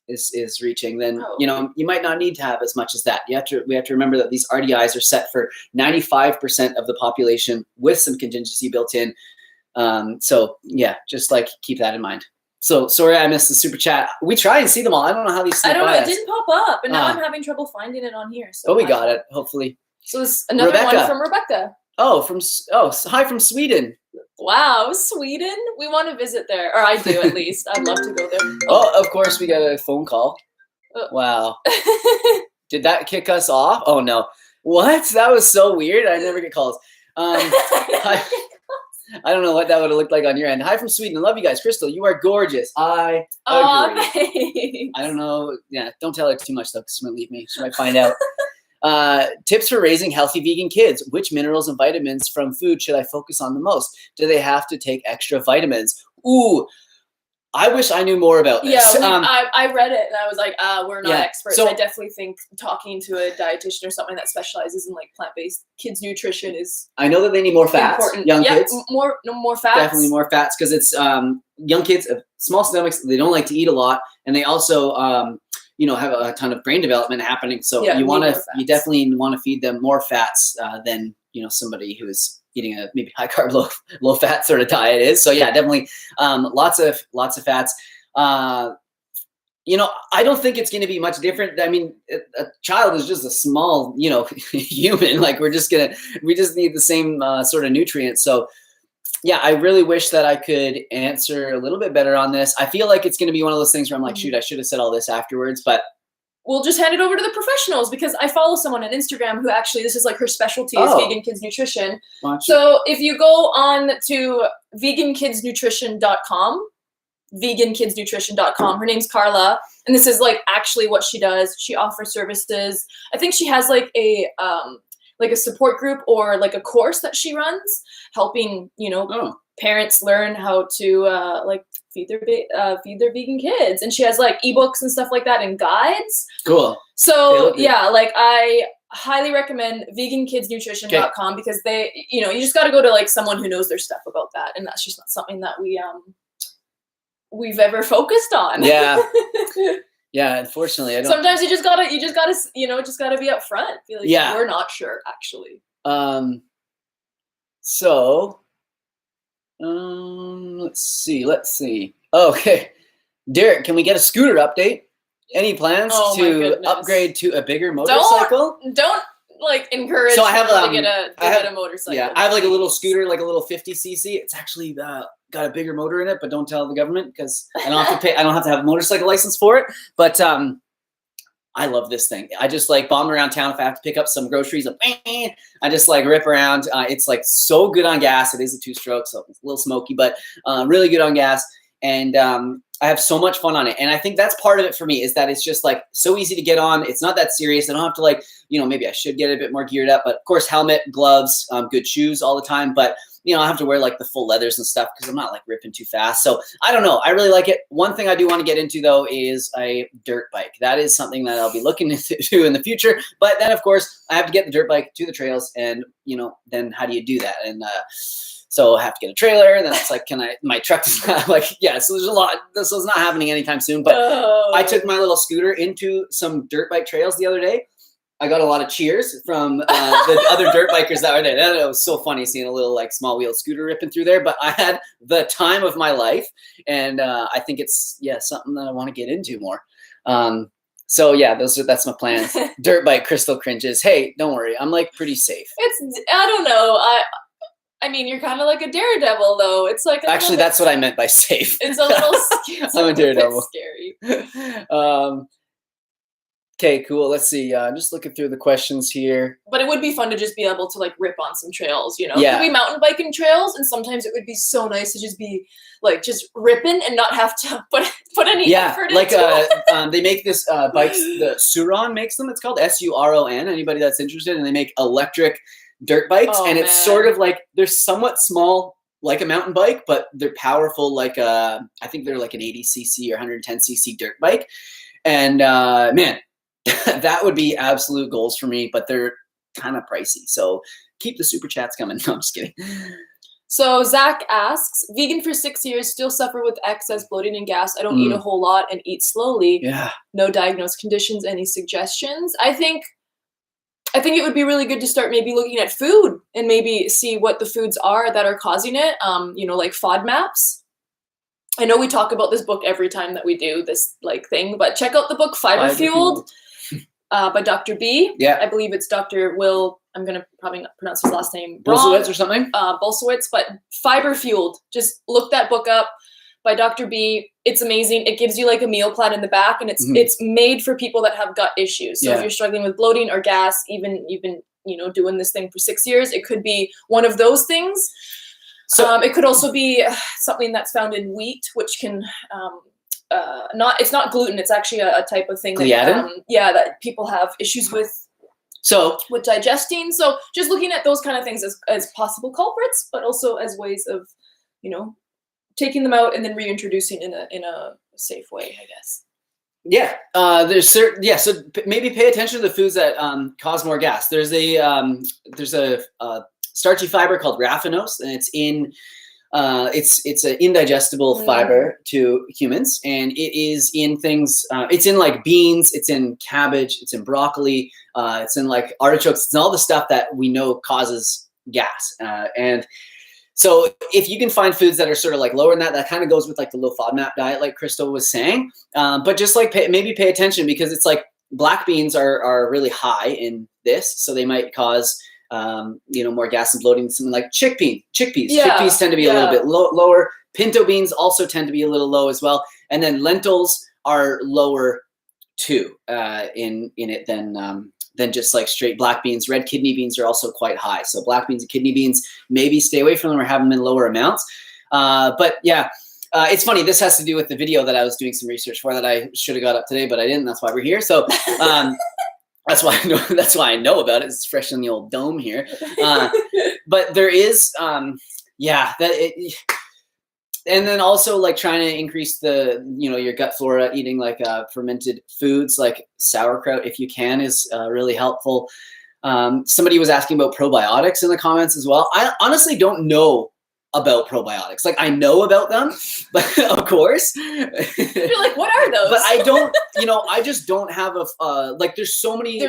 is reaching, then, you might not need to have as much as that. We have to remember that these RDIs are set for 95% of the population with some contingency built in. So yeah, just like keep that in mind. So sorry, I missed the super chat. We try and see them all. I don't know how these. I don't know. It didn't pop up, and now I'm having trouble finding it on here. So we got it. Hopefully. So it's another one from Rebecca. Hi from Sweden. Wow, Sweden. We want to visit there, or I do at least. I'd love to go there. Oh, of course, we got a phone call. Wow. Did that kick us off? Oh no. What? That was so weird. I never get calls. Hi. I don't know what that would have looked like on your end. Hi from Sweden. I love you guys. Crystal, you are gorgeous. I agree. Thanks. I don't know. Yeah, don't tell her too much though, because she might leave me. She might find out. Tips for raising healthy vegan kids. Which minerals and vitamins from food should I focus on the most? Do they have to take extra vitamins? Ooh, I wish I knew more about this. Yeah, I read it and I was like, we're not experts. So I definitely think talking to a dietitian or something that specializes in like plant-based kids nutrition is. I know that they need more fats. Important. Young kids. More fats. Definitely more fats, because it's young kids have small stomachs. They don't like to eat a lot, and they also have a ton of brain development happening. So you definitely want to feed them more fats than somebody who is eating a maybe high carb, low fat sort of diet is. So yeah, definitely lots of fats. I don't think it's going to be much different. I mean, a child is just a small, human. Like we just need the same sort of nutrients. So yeah, I really wish that I could answer a little bit better on this. I feel like it's going to be one of those things where I'm like, shoot, I should have said all this afterwards, but we'll just hand it over to the professionals, because I follow someone on Instagram who actually, this is like her specialty is vegan kids nutrition. So if you go on to vegankidsnutrition.com, her name's Carla, and this is like actually what she does. She offers services. I think she has like a support group or like a course that she runs, helping parents learn how to feed their vegan kids, and she has like ebooks and stuff like that and guides. Cool. So yeah, like I highly recommend vegankidsnutrition.com because they, you just got to go to like someone who knows their stuff about that, and that's just not something that we've ever focused on. Yeah. Yeah, unfortunately, I don't. Sometimes you just gotta be upfront. Feel like we're not sure, actually. Let's see. Okay, Derek, can we get a scooter update? Any plans to upgrade to a bigger motorcycle? Don't encourage. So I have to get a motorcycle. Yeah, I have like a little scooter, like a little 50cc. It's actually got a bigger motor in it, but don't tell the government because I don't have to pay. I don't have to have a motorcycle license for it. But I love this thing. I just like bomb around town if I have to pick up some groceries. I just like rip around. It's like so good on gas. It is a 2-stroke, so it's a little smoky, but really good on gas. And I have so much fun on it. And I think that's part of it for me, is that it's just like so easy to get on. It's not that serious. I don't have to like, maybe I should get a bit more geared up, but of course, helmet, gloves, good shoes all the time. But I have to wear like the full leathers and stuff because I'm not like ripping too fast. So I don't know. I really like it. One thing I do want to get into though is a dirt bike. That is something that I'll be looking to do in the future. But then of course I have to get the dirt bike to the trails, and then how do you do that? And so I have to get a trailer, and then it's like, my truck is not like, so there's a lot. This is not happening anytime soon. But I took my little scooter into some dirt bike trails the other day. I got a lot of cheers from the other dirt bikers that were there. It was so funny seeing a little like small wheel scooter ripping through there, but I had the time of my life, and I think it's something that I want to get into more. So yeah, that's my plans. Dirt bike, Crystal cringes. Hey, don't worry, I'm like pretty safe. I don't know. I mean, you're kind of like a daredevil, though. It's like actually, that's what I meant by safe. It's a little. I'm a daredevil. Scary. Okay, cool. Let's see. I'm just looking through the questions here. But it would be fun to just be able to like rip on some trails, Yeah. We mountain biking trails, and sometimes it would be so nice to just be like just ripping and not have to put any effort like into it. They make this bikes. The Suron makes them. It's called SURON. Anybody that's interested, and they make electric dirt bikes, and it's sort of like they're somewhat small, like a mountain bike, but they're powerful. Like I think they're like an 80cc or 110cc dirt bike, and man. That would be absolute goals for me, but they're kind of pricey. So keep the super chats coming. No, I'm just kidding. So Zach asks, vegan for 6 years, still suffer with excess bloating and gas. I don't eat a whole lot and eat slowly. Yeah. No diagnosed conditions. Any suggestions? I think it would be really good to start maybe looking at food and maybe see what the foods are that are causing it. Like FODMAPs. I know we talk about this book every time that we do this like thing, but check out the book Fiber Fueled. By Dr. B. Yeah. I believe it's Dr. Will, I'm going to probably not pronounce his last name Bolsowitz or something? Bolsowitz, but Fiber Fueled. Just look that book up by Dr. B. It's amazing. It gives you like a meal plan in the back, and it's made for people that have gut issues. So if you're struggling with bloating or gas, even you've been, doing this thing for 6 years, it could be one of those things. So it could also be something that's found in wheat, which can, it's not gluten. It's actually a type of thing that, that people have issues with digesting. So just looking at those kind of things as possible culprits, but also as ways of, taking them out and then reintroducing in a safe way, I guess. Yeah. So maybe pay attention to the foods that cause more gas. There's a starchy fiber called raffinose, and it's in it's an indigestible fiber to humans, and it is in things. It's in like beans, it's in cabbage, it's in broccoli, it's in like artichokes. It's in all the stuff that we know causes gas. And so if you can find foods that are sort of like lower than that, that kind of goes with like the low FODMAP diet, like Crystal was saying. But just like maybe pay attention, because it's like black beans are really high in this, so they might cause more gas and bloating. Something like chickpeas. Chickpeas tend to be a little bit lower. Pinto beans also tend to be a little low as well. And then lentils are lower too in it than just like straight black beans. Red kidney beans are also quite high. So black beans and kidney beans, maybe stay away from them or have them in lower amounts. But yeah, it's funny. This has to do with the video that I was doing some research for that I should have got up today, but I didn't. That's why we're here. So that's why I know. That's why I know about it. It's fresh in the old dome here. But there is, and then also like trying to increase the, your gut flora, eating like fermented foods like sauerkraut, if you can, is really helpful. Somebody was asking about probiotics in the comments as well. I honestly don't know about probiotics. Like I know about them, but of course. You're like, what are those? But I don't, I just don't have there's so many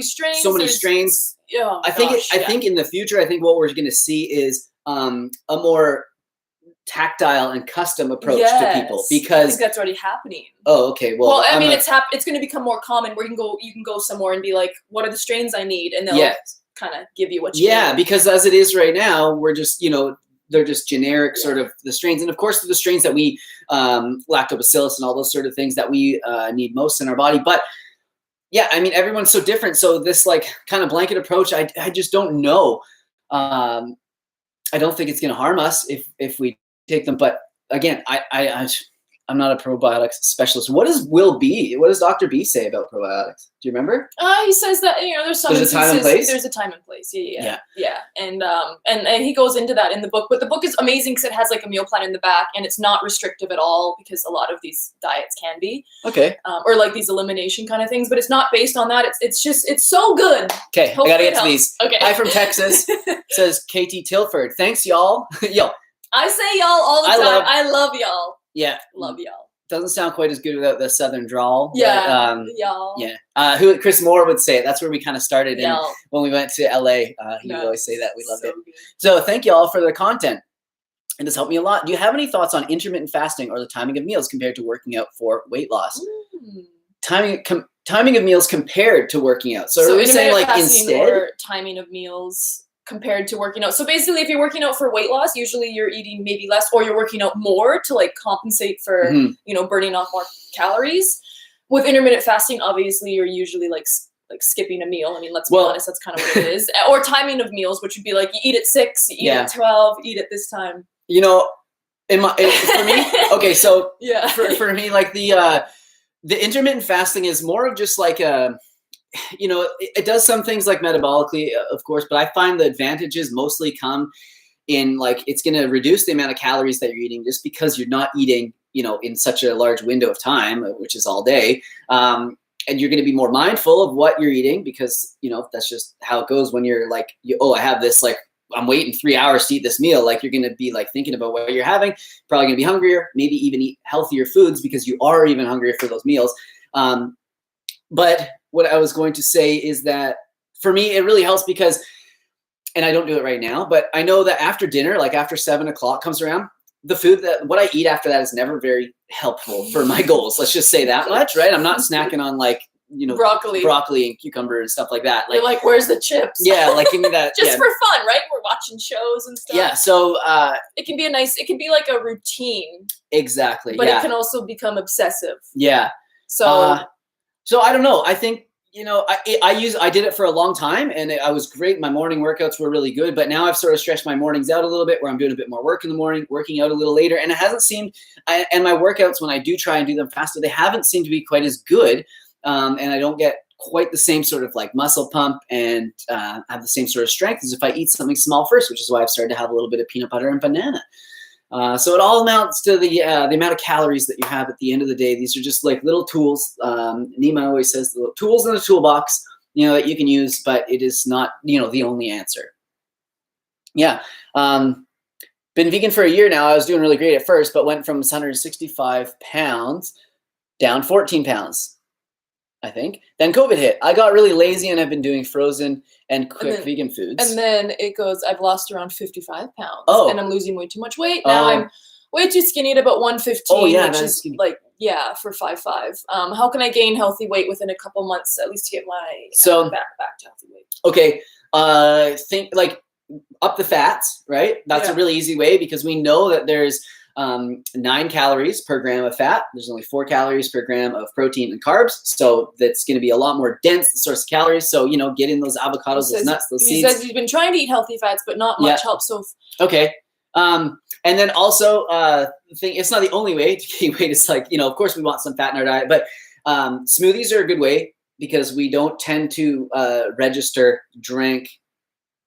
strains. Yeah. I think in the future, I think what we're going to see is a more tactile and custom approach to people, because I think that's already happening. Oh, okay. Well, I mean, it's going to become more common where you can go somewhere and be like, what are the strains I need? And they'll kind of give you what you need. Yeah, because as it is right now, we're just, they're just generic sort of the strains. And of course, the strains that we, lactobacillus and all those sort of things that we need most in our body. But yeah, I mean, everyone's so different. So this like kind of blanket approach, I just don't know. I don't think it's going to harm us if we take them. But again, I'm not a probiotics specialist. What does Dr. B say about probiotics? Do you remember? He says that, there's some There's a time and place. There's a time and place. Yeah. And he goes into that in the book. But the book is amazing because it has like a meal plan in the back, and it's not restrictive at all, because a lot of these diets can be. Okay. Or like these elimination kind of things, but it's not based on that. It's so good. Okay, I gotta get to these. Okay. Hi from Texas, says KT Tilford. Thanks, y'all. Yo. I say y'all all the time. I love y'all. Yeah. Love y'all. Doesn't sound quite as good without the southern drawl. Yeah. But, y'all. Yeah. Who Chris Moore would say it. That's where we kind of started. And when we went to LA, he would always say that. We loved it. Good. So thank you all for the content. And this helped me a lot. Do you have any thoughts on intermittent fasting or the timing of meals compared to working out for weight loss? Timing of meals compared to working out. So are we saying like instead? Or timing of meals compared to working out. So basically, if you're working out for weight loss, usually you're eating maybe less, or you're working out more to like compensate for, burning off more calories. With intermittent fasting, obviously you're usually like skipping a meal. I mean, let's be honest, that's kind of what it is. Or timing of meals, which would be like you eat at 6, you eat at 12, eat at this time. For me, okay, so yeah, for me, like the intermittent fasting is more of just like it does some things like metabolically, of course, but I find the advantages mostly come in like it's going to reduce the amount of calories that you're eating just because you're not eating, in such a large window of time, which is all day. And you're going to be more mindful of what you're eating because, that's just how it goes when you're like, I have this, like, I'm waiting 3 hours to eat this meal. Like you're going to be like thinking about what you're having, probably going to be hungrier, maybe even eat healthier foods because you are even hungrier for those meals. But what I was going to say is that for me, it really helps because, and I don't do it right now, but I know that after dinner, like after 7 o'clock comes around, what I eat after that is never very helpful for my goals. Let's just say that much, right? I'm not snacking on like, broccoli and cucumber and stuff like that. You're like, where's the chips? Yeah, like give me that. Just for fun, right? We're watching shows and stuff. Yeah, so it can be like a routine. Exactly. But it can also become obsessive. Yeah. So I don't know. I think, I did it for a long time and I was great. My morning workouts were really good, but now I've sort of stretched my mornings out a little bit where I'm doing a bit more work in the morning, working out a little later. And it hasn't seemed, and my workouts, when I do try and do them faster, they haven't seemed to be quite as good. And I don't get quite the same sort of like muscle pump and have the same sort of strength as if I eat something small first, which is why I've started to have a little bit of peanut butter and banana. So it all amounts to the amount of calories that you have at the end of the day. These are just like little tools. Nima always says the little tools in the toolbox, that you can use, but it is not, the only answer. Yeah. Been vegan for a year now. I was doing really great at first, but went from 165 pounds down 14 pounds. I think. Then COVID hit. I got really lazy and I've been doing frozen and quick vegan foods. And then it goes, I've lost around 55 pounds. Oh. And I'm losing way too much weight. Now I'm way too skinny at about 115, which is skinny. Like, for 5'5". How can I gain healthy weight within a couple months, at least to get my back to healthy weight? Okay. Think like up the fats, right? That's a really easy way because we know that there's 9 calories per gram of fat. There's only 4 calories per gram of protein and carbs. So that's going to be a lot more dense source of calories. So, get in those avocados, those nuts, those seeds. He says he's been trying to eat healthy fats, but not much help. So okay. And then also it's not the only way to gain weight. It's like, of course we want some fat in our diet, but smoothies are a good way because we don't tend to register drink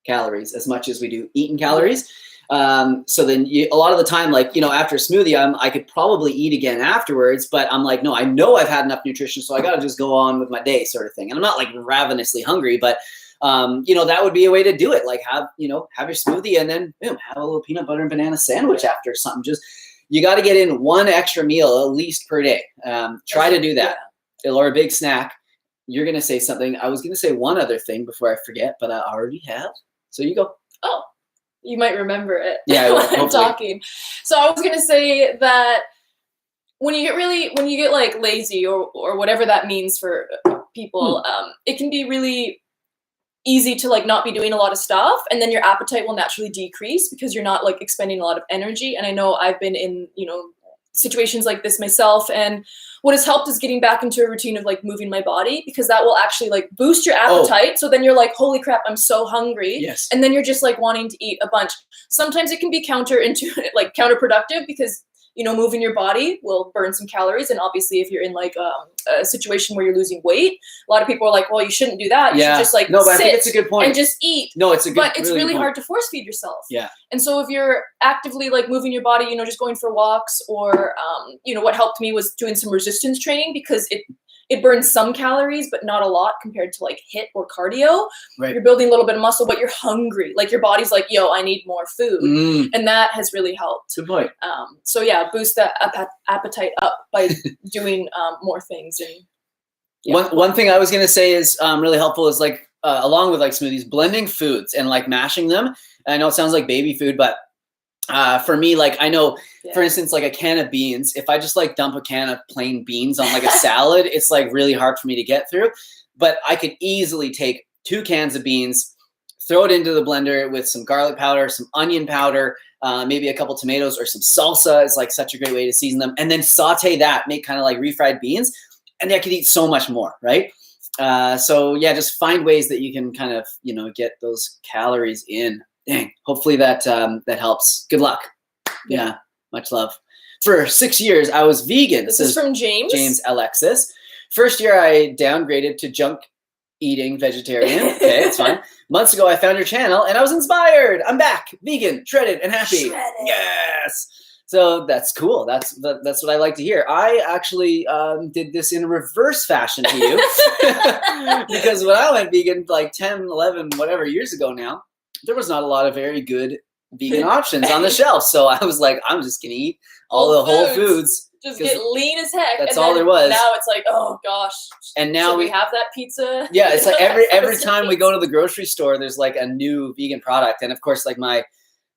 calories as much as we do eaten calories. So then a lot of the time, like, after a smoothie, I could probably eat again afterwards, but I'm like, no, I know I've had enough nutrition, so I got to just go on with my day sort of thing. And I'm not like ravenously hungry, but, that would be a way to do it. Like have your smoothie and then boom, have a little peanut butter and banana sandwich after something. Just, you got to get in 1 extra meal at least per day. Try to do that or a big snack. You're going to say something. I was going to say one other thing before I forget, but I already have. So you go. Oh. You might remember it. Yeah, when I'm talking. So I was gonna say that when you get like lazy or whatever that means for people, it can be really easy to like not be doing a lot of stuff, and then your appetite will naturally decrease because you're not like expending a lot of energy. And I know I've been in, you know, situations like this myself, and what has helped is getting back into a routine of like moving my body, because that will actually like boost your appetite. So then you're like, holy crap, I'm so hungry. Yes. And then you're just like wanting to eat a bunch. Sometimes it can be counterproductive because, you know, moving your body will burn some calories. And obviously if you're in like a situation where you're losing weight, a lot of people are like, well, you shouldn't do that. You should just like I think it's a good point. And just eat. No, it's a good But it's really good hard to force feed yourself. Yeah. And so if you're actively like moving your body, you know, just going for walks, or, you know, what helped me was doing some resistance training, because it burns some calories, but not a lot compared to like HIIT or cardio. Right. You're building a little bit of muscle, but you're hungry. Like your body's like, yo, I need more food. And that has really helped. Good point. So yeah, boost that appetite up by doing more things. And yeah. One thing I was going to say is really helpful is like, along with like smoothies, blending foods and like mashing them. And I know it sounds like baby food, but for me, like I know, for instance, like a can of beans, if I just like dump a can of plain beans on like a salad, it's like really hard for me to get through. But I could easily take 2 cans of beans, throw it into the blender with some garlic powder, some onion powder, maybe a couple tomatoes or some salsa is like such a great way to season them. And then saute that, make kind of like refried beans, and I could eat so much more, right? So yeah, just find ways that you can kind of, you know, get those calories in. Dang, hopefully that that helps. Good luck. Yeah, much love. For 6 years, I was vegan. This is from James. James Alexis. First year, I downgraded to junk eating vegetarian. Okay, it's fine. Months ago, I found your channel, and I was inspired. I'm back, vegan, shredded, and happy. Shredded. Yes. So that's cool. That's what I like to hear. I actually did this in a reverse fashion to you. Because when I went vegan like 10, 11, whatever years ago now, there was not a lot of very good vegan options on the shelf. So I was like, I'm just going to eat all the whole foods. Just get lean as heck. That's all there was. Now it's like, oh gosh. And now we have that pizza. Yeah, it's like every time we go to the grocery store, there's like a new vegan product. And of course, like my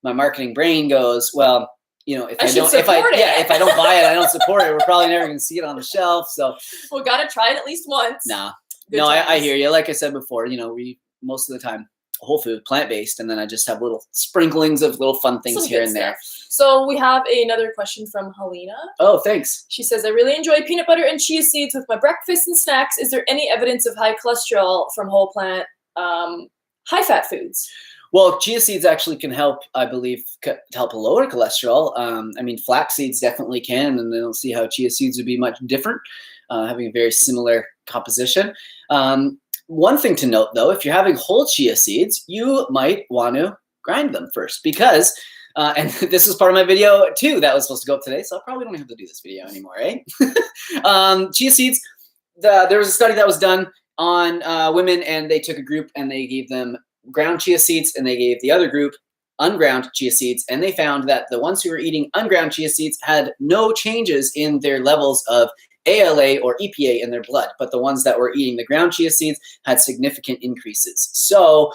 marketing brain goes, well, you know, if I don't buy it, I don't support it. We're probably never going to see it on the shelf. So we got to try it at least once. Nah. I hear you. Like I said before, you know, we most of the time whole food, plant-based, and then I just have little sprinklings of little fun things here and there. So we have another question from Helena. Oh, thanks. She says, I really enjoy peanut butter and chia seeds with my breakfast and snacks. Is there any evidence of high cholesterol from whole plant, high-fat foods? Well, chia seeds actually can help, I believe, help lower cholesterol. I mean, flax seeds definitely can, and I don't see how chia seeds would be much different, having a very similar composition. One thing to note, though, if you're having whole chia seeds, you might want to grind them first because, and this was part of my video too that was supposed to go up today, so I probably don't have to do this video anymore, right? Chia seeds, there was a study that was done on women, and they took a group and they gave them ground chia seeds, and they gave the other group unground chia seeds, and they found that the ones who were eating unground chia seeds had no changes in their levels of ALA or EPA in their blood, but the ones that were eating the ground chia seeds had significant increases. So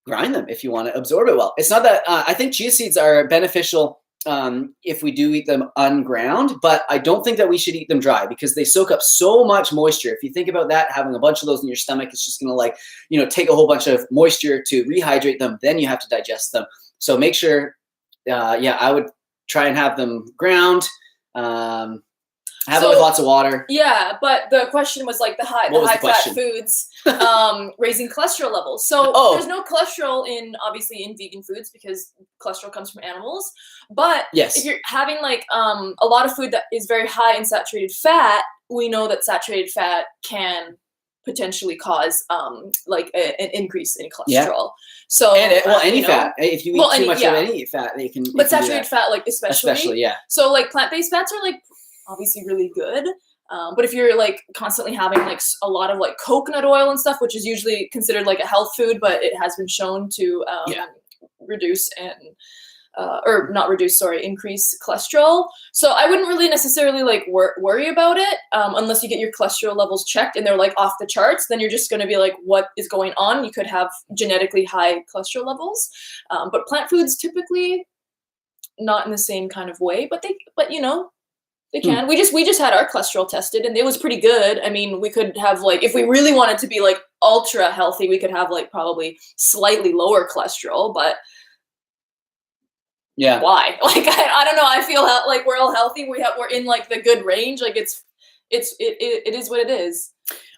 grind them if you want to absorb it well. It's not that I think chia seeds are beneficial if we do eat them unground, but I don't think that we should eat them dry because they soak up so much moisture. If you think about that, having a bunch of those in your stomach, it's just going to like, you know, take a whole bunch of moisture to rehydrate them. Then you have to digest them. So make sure, I would try and have them ground. Have it with lots of water. Yeah, but the question was like the high fat foods raising cholesterol levels. So there's no cholesterol obviously in vegan foods because cholesterol comes from animals. But if you're having like a lot of food that is very high in saturated fat, we know that saturated fat can potentially cause like an increase in cholesterol. Yeah. So any fat. If you eat too much of any fat, they can. But saturated fat, like especially, yeah. So like plant-based fats are like obviously really good, but if you're like constantly having like a lot of like coconut oil and stuff, which is usually considered like a health food, but it has been shown to reduce and increase cholesterol. So I wouldn't really necessarily like worry about it unless you get your cholesterol levels checked and they're like off the charts. Then you're just going to be like, what is going on? You could have genetically high cholesterol levels, but plant foods typically not in the same kind of way, but you know, They can. We just had our cholesterol tested and it was pretty good. I mean, we could have like, if we really wanted to be like ultra healthy, we could have like probably slightly lower cholesterol, but yeah, why? Like, I don't know. I feel like we're all healthy. We're in like the good range. Like it is what it is.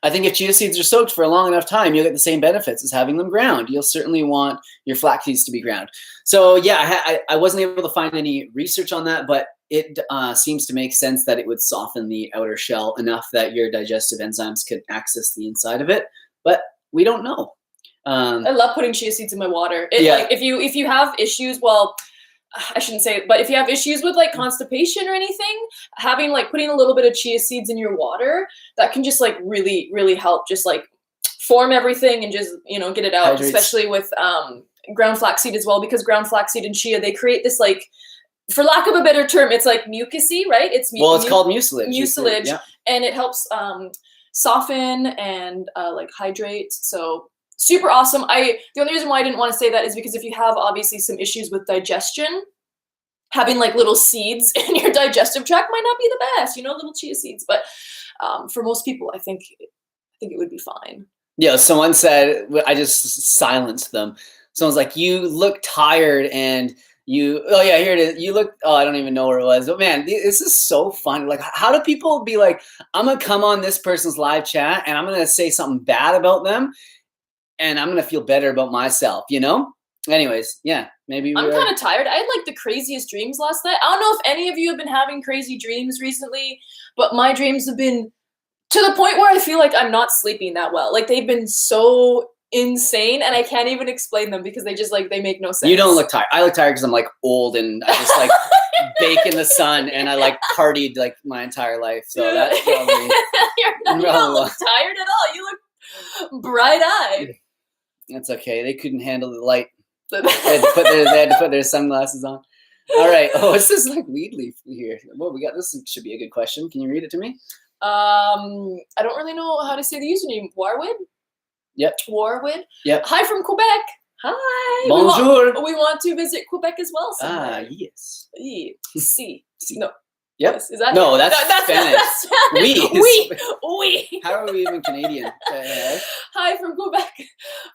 I think if chia seeds are soaked for a long enough time, you'll get the same benefits as having them ground. You'll certainly want your flax seeds to be ground. So yeah, I wasn't able to find any research on that, but it seems to make sense that it would soften the outer shell enough that your digestive enzymes could access the inside of it. But we don't know. I love putting chia seeds in my water. Like if you have issues, well, I shouldn't say it, but if you have issues with like constipation or anything, having like putting a little bit of chia seeds in your water, that can just like really, really help just like form everything and just, you know, get it out. Hydrates. Especially with ground flaxseed as well, because ground flaxseed and chia, they create this like, for lack of a better term, it's like mucusy, right? It's called mucilage. Mucilage, yeah. And it helps soften and like hydrate. So super awesome. The only reason why I didn't want to say that is because if you have obviously some issues with digestion, having like little seeds in your digestive tract might not be the best, you know, little chia seeds. But for most people, I think it would be fine. Yeah, someone said, I just silenced them. Someone's like, you look tired and oh yeah, here it is. You look, I don't even know where it was. But man, this is so fun. Like, how do people be like, I'm going to come on this person's live chat and I'm going to say something bad about them and I'm going to feel better about myself, you know? Anyways, yeah, maybe I'm kind of tired. I had like the craziest dreams last night. I don't know if any of you have been having crazy dreams recently, but my dreams have been to the point where I feel like I'm not sleeping that well. Like they've been so insane and I can't even explain them because they just like, they make no sense. You don't look tired. I look tired because I'm like old and I just like bake in the sun and I like partied like my entire life. So that's probably you don't look tired at all. You look bright-eyed. That's okay. They couldn't handle the light. They had to put their sunglasses on. All right. Oh, what's this like weed leaf here? What we got? This should be a good question. Can you read it to me? I don't really know how to say the username. Warwood? Yep. Warwood? Yep. Hi from Quebec. Hi. Bonjour. We want to visit Quebec as well someday. Yes. Si. No. Yep. Yes. Is that no, that's Spanish. Oui. How are we even Canadian? Hi from Quebec.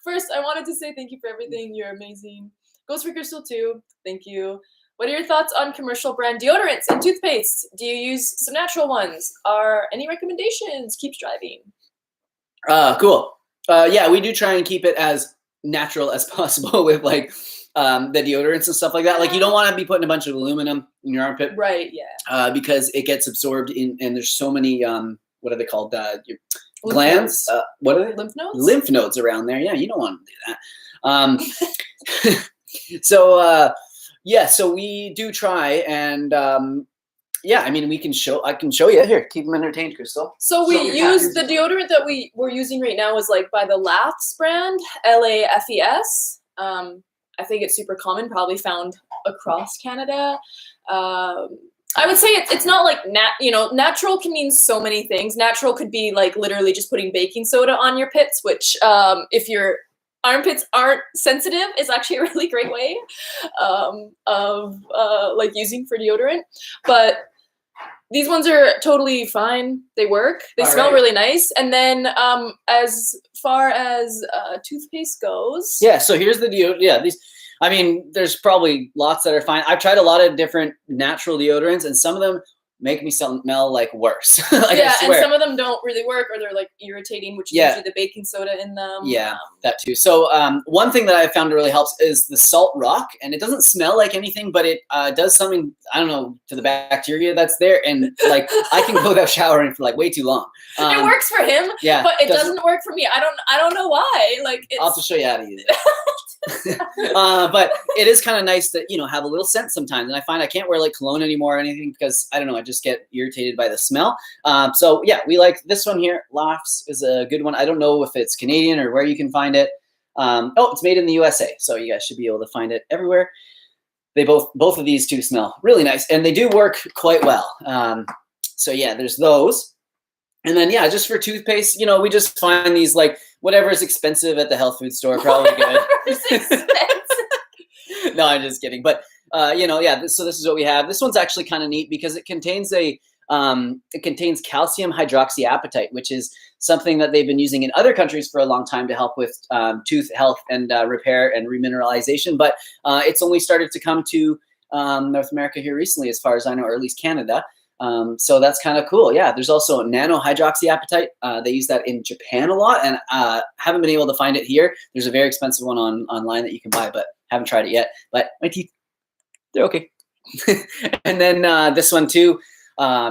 First, I wanted to say thank you for everything. You're amazing. Goes for Crystal too. Thank you. What are your thoughts on commercial brand deodorants and toothpaste? Do you use some natural ones? Are any recommendations? Keep striving. Cool. Yeah, we do try and keep it as natural as possible with like the deodorants and stuff like that. Like you don't want to be putting a bunch of aluminum in your armpit. Right, yeah. Because it gets absorbed in, and there's so many, what are they called? Your lymph glands? nodes. What are they? Lymph nodes? Lymph nodes around there. Yeah, you don't want to do that. So we do try and yeah, I mean, I can show you. Here, keep them entertained, Crystal. So we use the deodorant that we're using right now is like by the Lafes brand, LAFES. I think it's super common, probably found across Canada. I would say it's not like, natural can mean so many things. Natural could be like literally just putting baking soda on your pits, which if your armpits aren't sensitive is actually a really great way of like using for deodorant. But these ones are totally fine. They work. They smell really nice. And then as far as toothpaste goes. Yeah, so here's the deodorant. Yeah, I mean, there's probably lots that are fine. I've tried a lot of different natural deodorants, and some of them make me smell like worse. Like, yeah, and some of them don't really work, or they're like irritating, which is usually the baking soda in them. Yeah, that too. So one thing that I found really helps is the salt rock, and it doesn't smell like anything, but it does something, I don't know, to the bacteria that's there, and like I can go without showering for like way too long. It works for him, yeah, but it doesn't work for me. I don't know why. Like I'll have to show you how to use it. But it is kind of nice to have a little scent sometimes, and I find I can't wear like cologne anymore or anything because I don't know, I just get irritated by the smell. So yeah, we like this one here. Lafes is a good one. I don't know if it's Canadian or where you can find it. It's made in the USA, so you guys should be able to find it everywhere. They both of these two smell really nice, and they do work quite well. So yeah, there's those. And then yeah, just for toothpaste, we just find these like whatever is expensive at the health food store, probably good. No, I'm just kidding. But yeah, so this is what we have. This one's actually kind of neat because it contains a It contains calcium hydroxyapatite, which is something that they've been using in other countries for a long time to help with tooth health and repair and remineralization. But it's only started to come to North America here recently, as far as I know, or at least Canada. So that's kind of cool. Yeah, there's also nanohydroxyapatite. They use that in Japan a lot, and haven't been able to find it here. There's a very expensive one online that you can buy, but haven't tried it yet. But my teeth, they're okay. And then this one too,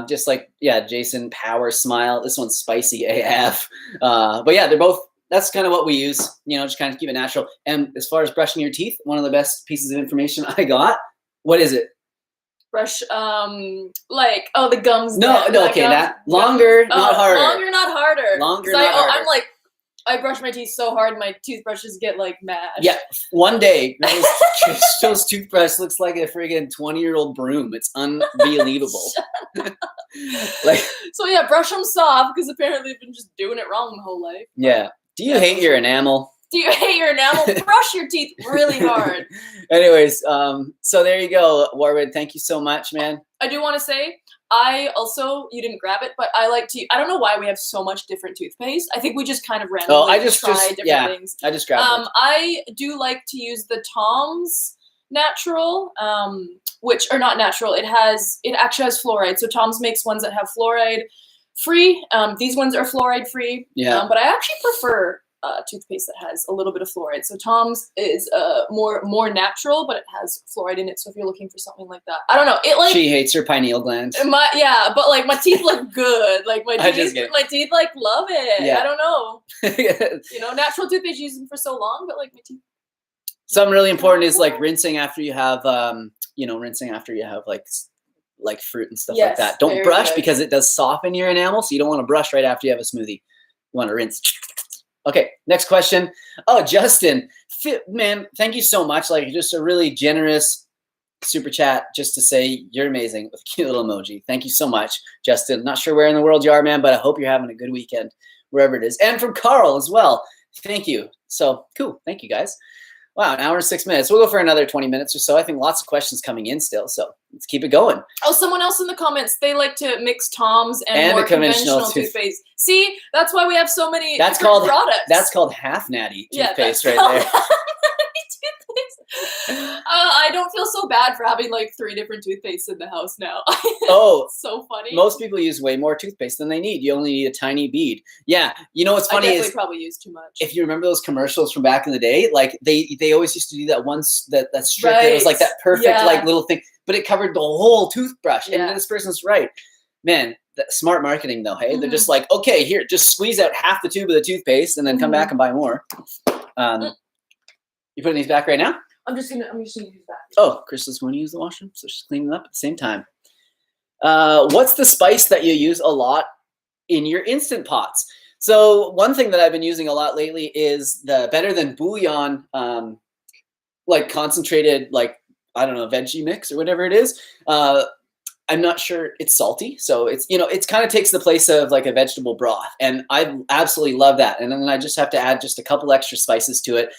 just like, yeah, Jason Power Smile. This one's spicy AF. But yeah, they're both, that's kind of what we use, just kind of keep it natural. And as far as brushing your teeth, one of the best pieces of information I got, what is it? Brush, the gums. No, okay, gums, that longer, not harder. Longer, not harder. Longer, not harder. I'm like, I brush my teeth so hard, my toothbrushes get like mad. Yeah, one day, Joe's toothbrush looks like a friggin' 20-year-old broom. It's unbelievable. So yeah, brush them soft, because apparently I've been just doing it wrong my whole life. Yeah. Do you hate your enamel? Do you hate your enamel? Brush your teeth really hard. Anyways, so there you go, Warwood. Thank you so much, man. I do want to say, I also, you didn't grab it, but I like to, I don't know why we have so much different toothpaste. I think we just kind of randomly try different things. I just grabbed it. I do like to use the Tom's Natural, which are not natural. It actually has fluoride. So Tom's makes ones that have fluoride free. These ones are fluoride free. Yeah. But I actually prefer toothpaste that has a little bit of fluoride. So Tom's is more natural, but it has fluoride in it. So if you're looking for something like that, I don't know. She hates her pineal gland. But like my teeth look good. Like my teeth like love it. Yeah. I don't know. Natural toothpaste used them for so long, but like my teeth. Something really important is like rinsing after you have like fruit and stuff like that. Don't brush because it does soften your enamel. So you don't want to brush right after you have a smoothie. You want to rinse. Okay, next question. Oh, Justin, man, thank you so much. Like, just a really generous super chat just to say you're amazing with a cute little emoji. Thank you so much, Justin. Not sure where in the world you are, man, but I hope you're having a good weekend wherever it is. And from Carl as well. Thank you. So cool. Thank you, guys. Wow, an hour and 6 minutes. We'll go for another 20 minutes or so. I think lots of questions coming in still, so let's keep it going. Oh, someone else in the comments, they like to mix Tom's and more conventional toothpaste. See, that's why we have so many products. That's called half natty toothpaste right there. I don't feel so bad for having like 3 different toothpastes in the house now. Oh, so funny. Most people use way more toothpaste than they need. You only need a tiny bead. Yeah, what's funny is probably use too much. If you remember those commercials from back in the day, like they always used to do that one that strip that was like that perfect like little thing, but it covered the whole toothbrush. Yeah. And this person's right, man. Smart marketing though. Hey, they're just like, okay, here, just squeeze out half the tube of the toothpaste and then come back and buy more. You putting these back right now? I'm just gonna use these back. Oh, Crystal's going to use the washroom, so she's cleaning up at the same time. What's the spice that you use a lot in your Instant Pots? So one thing that I've been using a lot lately is the Better Than Bouillon, like concentrated, like, I don't know, veggie mix or whatever it is. I'm not sure, it's salty. So it's, it's kind of takes the place of like a vegetable broth. And I absolutely love that. And then I just have to add just a couple extra spices to it.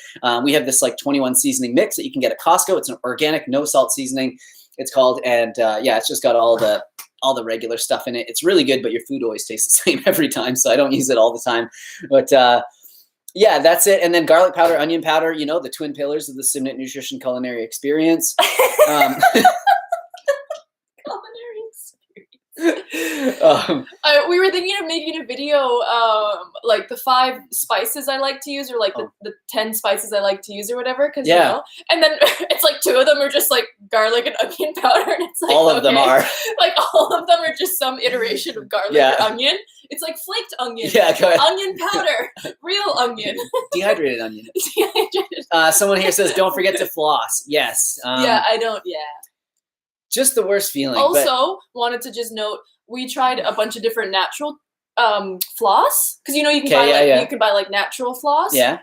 We have this like 21 seasoning mix that you can get at Costco. It's an organic, no salt seasoning, it's called. And it's just got all the regular stuff in it. It's really good, but your food always tastes the same every time. So I don't use it all the time. But yeah, that's it. And then garlic powder, onion powder, the twin pillars of the Simnett Nutrition culinary experience. We were thinking of making a video, like the 5 spices I like to use, or like the 10 spices I like to use, or whatever. Cause and then it's like 2 of them are just like garlic and onion powder, and it's like all of them are like all of them are just some iteration of garlic or onion. It's like flaked onion, onion powder, real onion, dehydrated onion. Someone here says, "Don't forget to floss." Yes. I don't. Yeah. Just the worst feeling. Also, wanted to just note, we tried a bunch of different natural floss, because you can buy like natural floss. Yeah.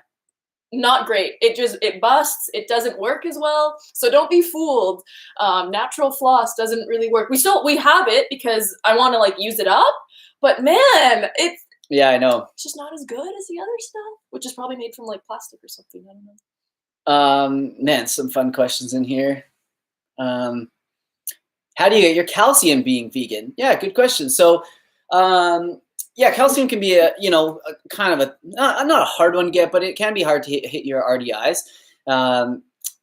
Not great. It busts. It doesn't work as well. So don't be fooled. Natural floss doesn't really work. We have it because I want to like use it up, but man, it's I know. It's just not as good as the other stuff, which is probably made from like plastic or something. I don't know. Man, some fun questions in here. How do you get your calcium being vegan? Yeah, good question. So, yeah, calcium can be a kind of a not a hard one to get, but it can be hard to hit your RDIs.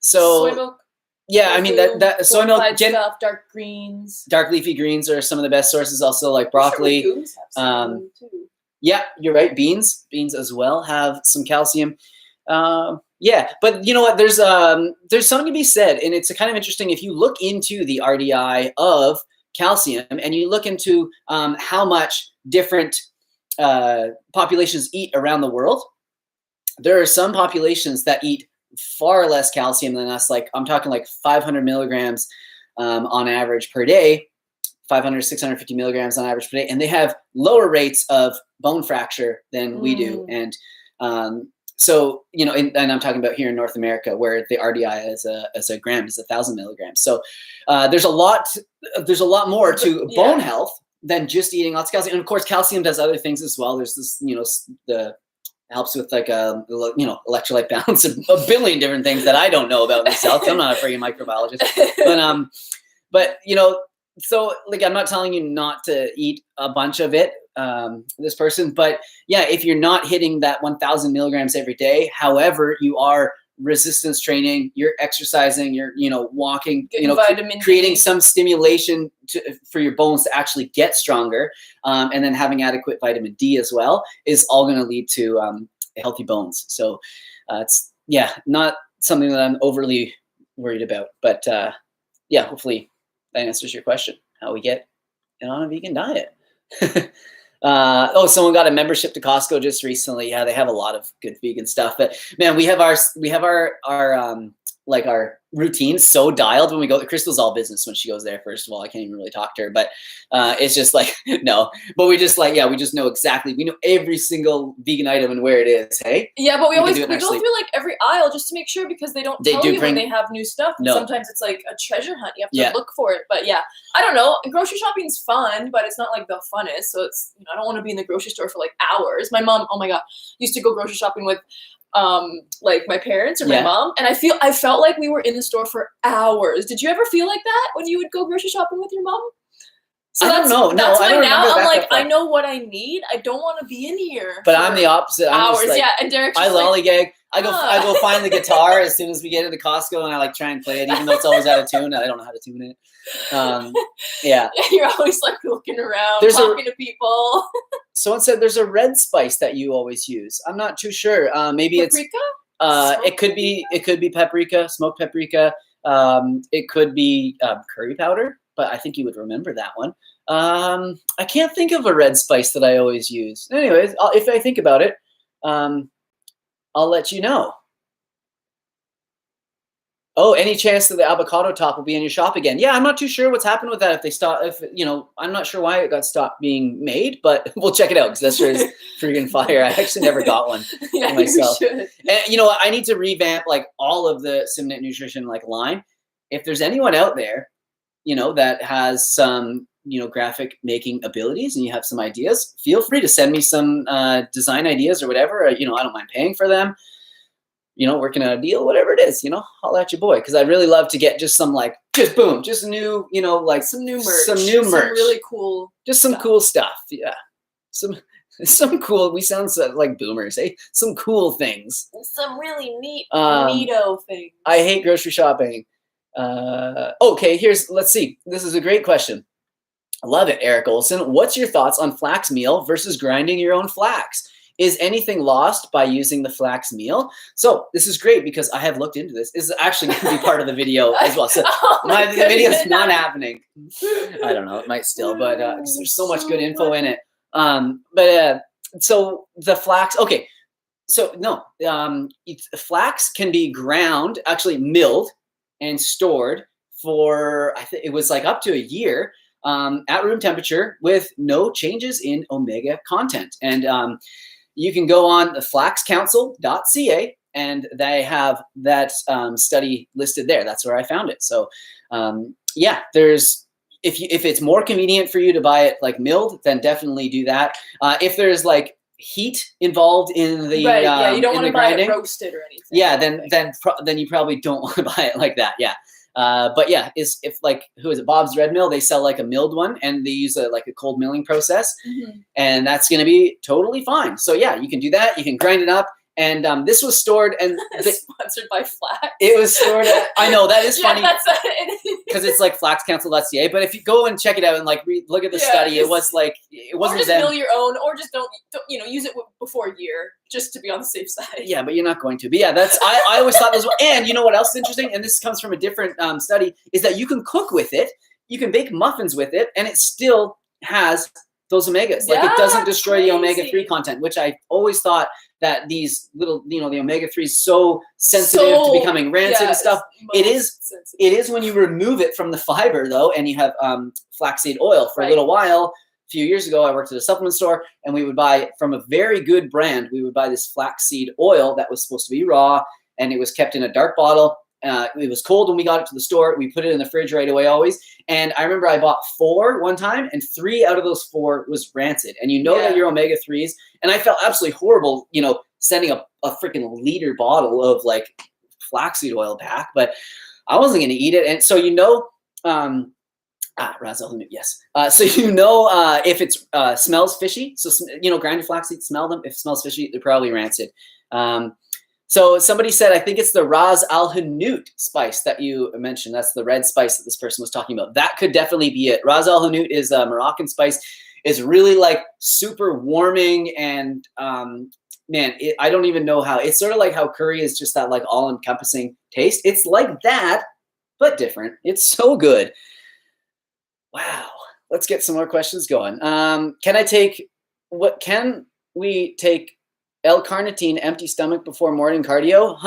So soy milk. Yeah, I mean that soy milk, stuff, dark greens, dark leafy greens are some of the best sources. Also, like broccoli. Sure, have too. Yeah, you're right. Beans as well have some calcium. Yeah, but you know what? There's something to be said, and it's kind of interesting if you look into the RDI of calcium and you look into how much different populations eat around the world. There are some populations that eat far less calcium than us. Like I'm talking like 500 milligrams on average per day, 500, 650 milligrams on average per day. And they have lower rates of bone fracture than we do. And so, you know, and I'm talking about here in North America where the RDI as a gram is 1,000 milligrams. So there's a lot more to bone health than just eating lots of calcium. And of course, calcium does other things as well. There's this, helps with like electrolyte balance and a billion different things that I don't know about myself. I'm not a freaking microbiologist, but so like I'm not telling you not to eat a bunch of it, this person, but yeah, if you're not hitting that 1,000 milligrams every day, however, you are resistance training, you're exercising, you're walking, creating some stimulation for your bones to actually get stronger, and then having adequate vitamin D as well is all going to lead to healthy bones. So it's not something that I'm overly worried about, but hopefully that answers your question, how we get on a vegan diet. Someone got a membership to Costco just recently. Yeah, they have a lot of good vegan stuff. But man, we have our routine so dialed when we go. Crystal's all business when she goes there. First of all, I can't even really talk to her, but it's just like no. But we just we just know exactly. We know every single vegan item and where it is. Hey. Yeah, but we go through like every aisle just to make sure because they don't tell you when they have new stuff. And sometimes it's like a treasure hunt. You have to look for it. But yeah, I don't know. Grocery shopping's fun, but it's not like the funnest. So it's I don't want to be in the grocery store for like hours. My mom, oh my god, used to go grocery shopping with like my parents or my mom, and I felt like we were in the store for hours. Did you ever feel like that when you would go grocery shopping with your mom? So I don't know. No, I don't remember that. I'm like, I know what I need. I don't want to be in here. But I'm the opposite. I'm hours, and Derek's I lollygag. I go find the guitar as soon as we get into Costco, and I like try and play it, even though it's always out of tune. I don't know how to tune it. You're always like looking around, talking to people. Someone said there's a red spice that you always use. I'm not too sure. Maybe paprika? It could be paprika, smoked paprika. It could be curry powder, but I think you would remember that one. I can't think of a red spice that I always use. Anyways, if I think about it, I'll let you know. Oh, any chance that the avocado top will be in your shop again? Yeah, I'm not too sure what's happened with that. If they stop, I'm not sure why it got stopped being made, but we'll check it out because that's sure is freaking fire. I actually never got one myself. You should. And I need to revamp like all of the Simnett Nutrition line. If there's anyone out there, that has some, graphic making abilities and you have some ideas, feel free to send me some design ideas or whatever. I don't mind paying for them. Working out a deal, whatever it is, holla at your boy. Cause I'd really love to get just some just new, some new merch, some really cool, just some cool stuff. Yeah. Some cool, we sound like boomers, eh? Some cool things. Some really neato things. I hate grocery shopping. Okay, let's see. This is a great question. I love it, Eric Olson. What's your thoughts on flax meal versus grinding your own flax? Is anything lost by using the flax meal? So this is great because I have looked into this. This is actually going to be part of the video as well. So the video is not happening. I don't know. It might still, but because there's so much good info in it. So the flax. Okay. So no, flax can be ground, actually milled and stored for, I think it was like up to a year at room temperature with no changes in omega content. And you can go on theflaxcouncil.ca and they have that study listed there. That's where I found it. So there's, if it's more convenient for you to buy it like milled, then definitely do that. If there's like heat involved in the you don't want to buy it roasted or anything. Yeah, then you probably don't want to buy it like that. Yeah. But yeah, if like, who is it? Bob's Red Mill. They sell like a milled one, and they use a cold milling process, and that's going to be totally fine. So yeah, you can do that. You can grind it up. And this was stored and sponsored by Flax. It was stored at, I know that is funny because it's like flaxcouncil.ca. But if you go and check it out and like look at the study, it was like it wasn't. Or just mill your own, or just don't use it before a year just to be on the safe side. Yeah, but you're not going to. But yeah, that's I always thought this was. And you know what else is interesting? And this comes from a different study, is that you can cook with it, you can bake muffins with it, and it still has those omegas. Like it doesn't destroy the omega-3 content, which I always thought that these little, the omega-3 is so sensitive to becoming rancid and stuff. It is when you remove it from the fiber though, and you have flaxseed oil. For a little while, a few years ago, I worked at a supplement store, and we would buy from a very good brand. We would buy this flaxseed oil that was supposed to be raw, and it was kept in a dark bottle. It was cold when we got it to the store. We put it in the fridge right away always. And I remember I bought 4 one time, and 3 out of those 4 was rancid. And that your omega-3s. And I felt absolutely horrible, sending a freaking liter bottle of like flaxseed oil back. But I wasn't going to eat it. And so Ras Al Hanout, yes. So if it smells fishy. So, grounded flaxseed, smell them. If it smells fishy, they're probably rancid. So somebody said, I think it's the Ras Al Hanout spice that you mentioned. That's the red spice that this person was talking about. That could definitely be it. Ras Al Hanout is a Moroccan spice. It's really like super warming, and I don't even know how. It's sort of like how curry is just that like all-encompassing taste. It's like that, but different. It's so good. Wow. Let's get some more questions going. Can we take L-carnitine empty stomach before morning cardio?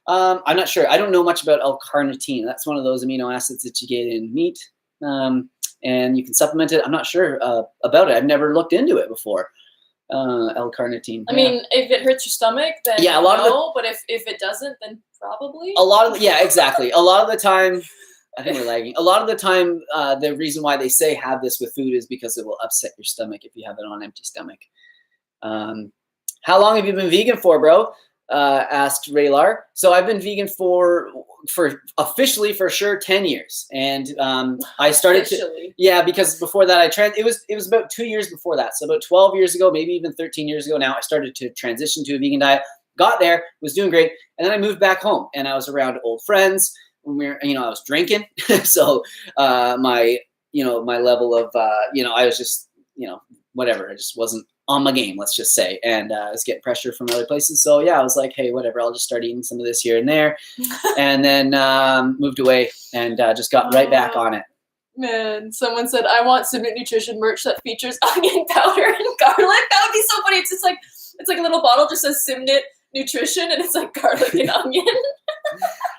I'm not sure. I don't know much about L-carnitine. That's one of those amino acids that you get in meat, and you can supplement it. I'm not sure about it. I've never looked into it before. L-carnitine. I mean, if it hurts your stomach, then but if it doesn't, then probably. Exactly. A lot of the time, I think we're lagging. A lot of the time, the reason why they say have this with food is because it will upset your stomach if you have it on empty stomach. How long have you been vegan for, bro? Asked Raylar. So I've been vegan for officially for sure 10 years, and I started because before that it was about 2 years before that. So about 12 years ago, maybe even 13 years ago now, I started to transition to a vegan diet. Got there, was doing great, and then I moved back home, and I was around old friends when I was drinking. So my level of I was just whatever. I just wasn't on my game, let's just say. And I was getting pressure from other places. So yeah, I was like, hey, whatever, I'll just start eating some of this here and there. And then moved away and just got right back on it. Man, someone said, I want Simnett Nutrition merch that features onion powder and garlic. That would be so funny. It's just like, it's like a little bottle just says Simnett Nutrition, and it's like garlic and onion.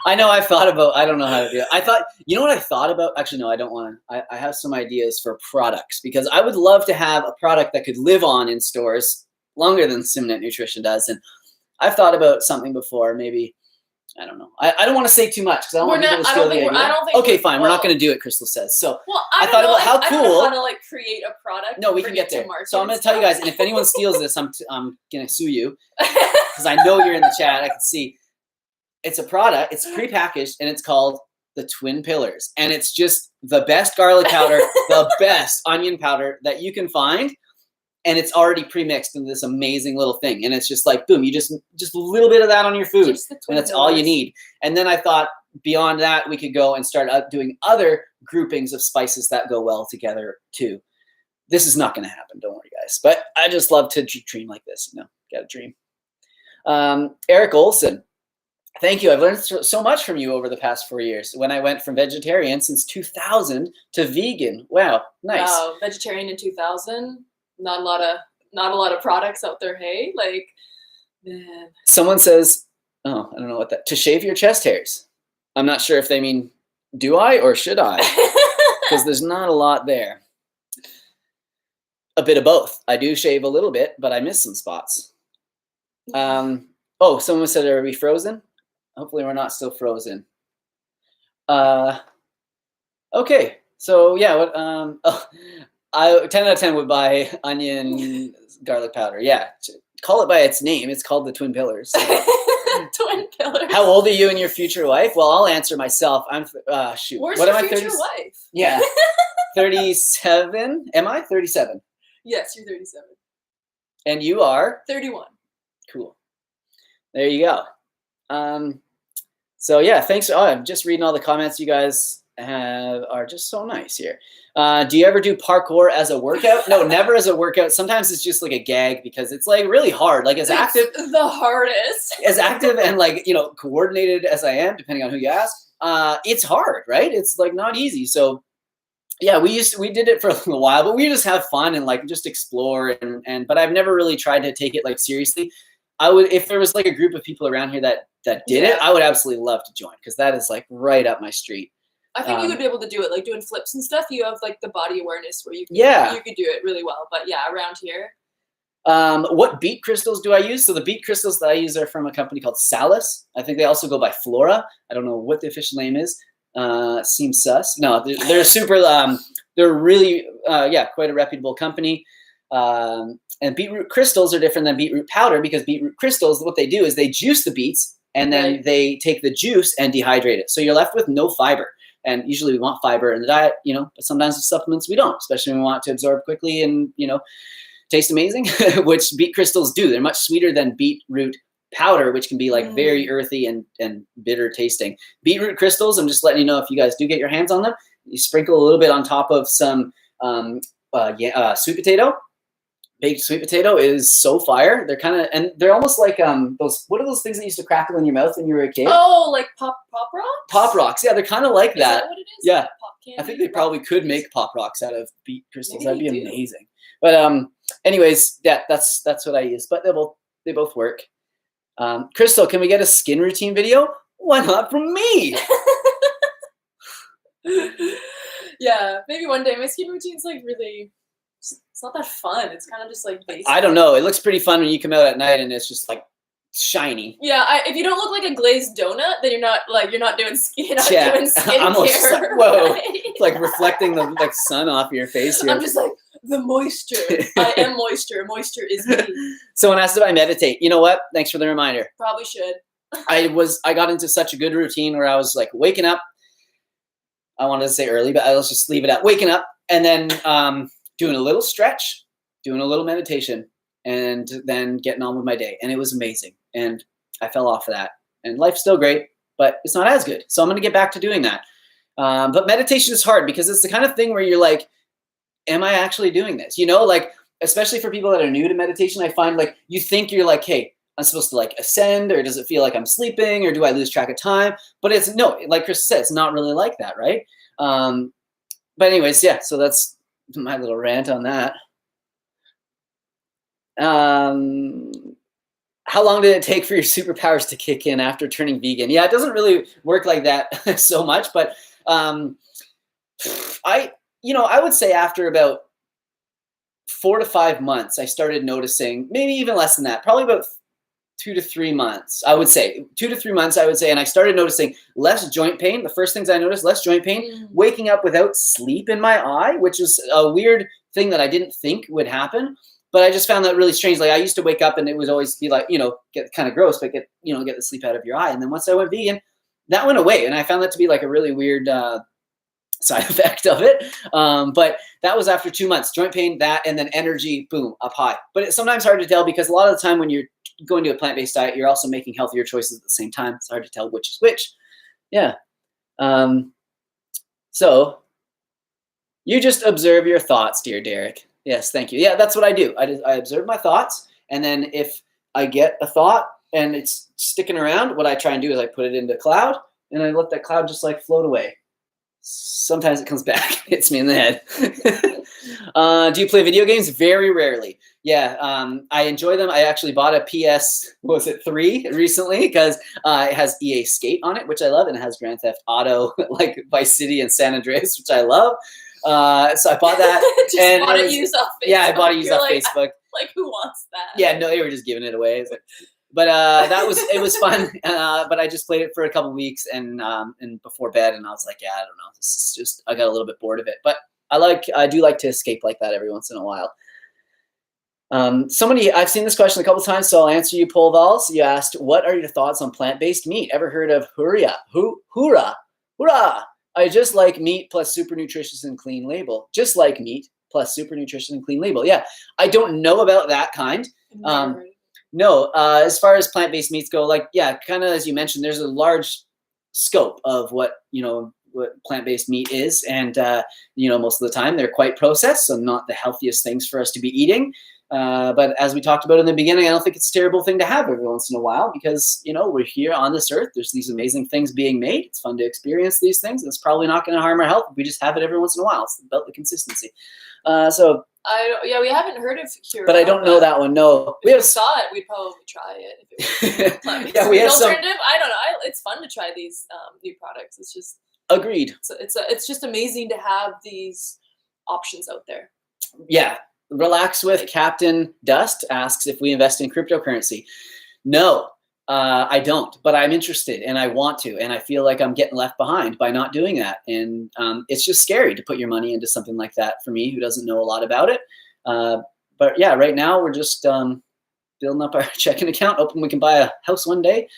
I know. I don't know how to do it. I thought, what I thought about? Actually, no, I don't want to. I have some ideas for products, because I would love to have a product that could live on in stores longer than Simnett Nutrition does. And I've thought about something before. Maybe, I don't know. I don't want to say too much because I don't want people to steal the idea. Okay, fine. We're not going to do it, Crystal says. So I thought about how cool. I don't know how to like create a product. No, we can get there. So I'm going to tell you guys, and if anyone steals this, I'm going to sue you, because I know you're in the chat. I can see. It's a product. It's prepackaged, and it's called the Twin Pillars, and it's just the best garlic powder, the best onion powder that you can find, and it's already pre-mixed in this amazing little thing. And it's just like boom, you just a little bit of that on your food, and that's all you need. And then I thought beyond that, we could go and start doing other groupings of spices that go well together too. This is not going to happen. Don't worry, guys. But I just love to dream like this. Got a dream. Eric Olson. Thank you. I've learned so much from you over the past 4 years. When I went from vegetarian since 2000 to vegan. Wow, nice. Wow, vegetarian in 2000. Not a lot of products out there. Hey, like, man. Someone says, oh, I don't know what that. To shave your chest hairs. I'm not sure if they mean do I or should I, because there's not a lot there. A bit of both. I do shave a little bit, but I miss some spots. Oh, someone said, are we frozen? Hopefully we're not still frozen. Okay, so yeah, 10 out of 10 would buy onion garlic powder. Yeah, call it by its name. It's called the Twin Pillars. So Twin killers. How old are you and your future wife? Well, I'll answer myself. I'm shoot. Where's what your am I? future wife? Yeah, 37. Am I 37? Yes, you're 37. And you are 31. Cool. There you go. So yeah, thanks. Oh, I'm just reading all the comments you guys are just so nice here. Do you ever do parkour as a workout? No, never as a workout. Sometimes it's just like a gag because it's like really hard. Like as active, the hardest. As active and like, you know, coordinated as I am, depending on who you ask, it's hard, right? It's like not easy. So yeah, we did it for a little while, but we just have fun and like just explore but I've never really tried to take it like seriously. I would, if there was like a group of people around here that did it, I would absolutely love to join because that is like right up my street. I think you would be able to do it, like doing flips and stuff. You have like the body awareness where you could do it really well. But yeah, around here. What beet crystals do I use? So the beet crystals that I use are from a company called Salus. I think they also go by Flora. I don't know what the official name is. Seems sus. No, they're super. They're really, quite a reputable company. And beetroot crystals are different than beetroot powder because beetroot crystals, what they do is they juice the beets and then they take the juice and dehydrate it. So you're left with no fiber. And usually we want fiber in the diet, you know, but sometimes with supplements we don't, especially when we want to absorb quickly and, you know, taste amazing, which beet crystals do. They're much sweeter than beetroot powder, which can be like very earthy and bitter tasting. Beetroot crystals, I'm just letting you know, if you guys do get your hands on them, you sprinkle a little bit on top of some sweet potato. Baked sweet potato is so fire. They're kind of, and they're almost like those, what are those things that used to crackle in your mouth when you were a kid? Oh, like pop rocks? Pop rocks, yeah, they're kind of like that. Is that what it is? Yeah, like pop candy, I think they probably could make pop rocks out of beet crystals. Maybe That'd be amazing. But anyways, yeah, that's what I use. But they both work. Crystal, can we get a skin routine video? Why not from me? Yeah, maybe one day. My skin routine's like really, it's not that fun. It's kind of just like basic. I don't know. It looks pretty fun when you come out at night and it's just like shiny. Yeah, if you don't look like a glazed donut, then you're not doing skincare. I'm just like, whoa, right? It's like reflecting the like sun off your face here. I'm just like, the moisture. I am moisture. Moisture is me. Someone asked if I meditate. You know what? Thanks for the reminder. Probably should. I got into such a good routine where I was like waking up. I wanted to say early, but let's just leave it at waking up and then doing a little stretch, doing a little meditation, and then getting on with my day. And it was amazing. And I fell off of that. And life's still great, but it's not as good. So I'm going to get back to doing that. But meditation is hard because it's the kind of thing where you're like, am I actually doing this? You know, like, especially for people that are new to meditation, I find like you think you're like, hey, I'm supposed to like ascend, or does it feel like I'm sleeping, or do I lose track of time? But it's no, like Chris said, it's not really like that, right? But anyways, yeah, so that's my little rant on that. How long did it take for your superpowers to kick in after turning vegan? Yeah, it doesn't really work like that so much, but I would say after about 4 to 5 months, I started noticing, maybe even less than that, probably about 2 to 3 months, I would say. 2 to 3 months, I would say, and I started noticing less joint pain. The first things I noticed, less joint pain, waking up without sleep in my eye, which is a weird thing that I didn't think would happen. But I just found that really strange. Like I used to wake up and it would always be like, get kind of gross, but get the sleep out of your eye. And then once I went vegan, that went away. And I found that to be like a really weird side effect of it. But that was after 2 months, joint pain, that, and then energy, boom, up high. But it's sometimes hard to tell because a lot of the time when you're going to a plant-based diet, you're also making healthier choices at the same time. It's hard to tell which is which. Yeah. So you just observe your thoughts, dear Derek. Yes, thank you. Yeah, that's what I do. I observe my thoughts, and then if I get a thought and it's sticking around, what I try and do is I put it into cloud, and I let that cloud just like float away. Sometimes it comes back, hits me in the head. Do you play video games? Very rarely. Yeah, I enjoy them. I actually bought a PS3 recently because it has EA Skate on it, which I love, and it has Grand Theft Auto, like Vice City and San Andreas, which I love. So I bought that. And bought it used off Facebook. Yeah, I bought it used off Facebook. Like, who wants that? Yeah, no, they were just giving it away. But it was fun. But I just played it for a couple weeks and before bed, and I was like, yeah, I don't know. This is just, I got a little bit bored of it. But I do like to escape like that every once in a while. Somebody, I've seen this question a couple times, so I'll answer you, Pole Vols. You asked, what are your thoughts on plant-based meat? Ever heard of Hurrah? Hurrah! I just like meat plus super nutritious and clean label. Just like meat plus super nutritious and clean label. Yeah, I don't know about that kind. No, as far as plant-based meats go, like, yeah, kind of as you mentioned, there's a large scope of what plant-based meat is. And, most of the time they're quite processed, so not the healthiest things for us to be eating. But as we talked about in the beginning, I don't think it's a terrible thing to have every once in a while because, we're here on this earth. There's these amazing things being made. It's fun to experience these things. It's probably not going to harm our health if we just have it every once in a while. It's about the consistency. We haven't heard of Hurrah. But I don't know that one. No, if we saw it, we'd probably try it. If it was yeah, we have alternative. I don't know. It's fun to try these new products. It's just agreed. It's just amazing to have these options out there. Yeah. Relax with Captain Dust asks if we invest in cryptocurrency. No, I don't, but I'm interested and I want to, and I feel like I'm getting left behind by not doing that. And it's just scary to put your money into something like that for me who doesn't know a lot about it. But yeah, right now we're just building up our checking account, hoping we can buy a house one day.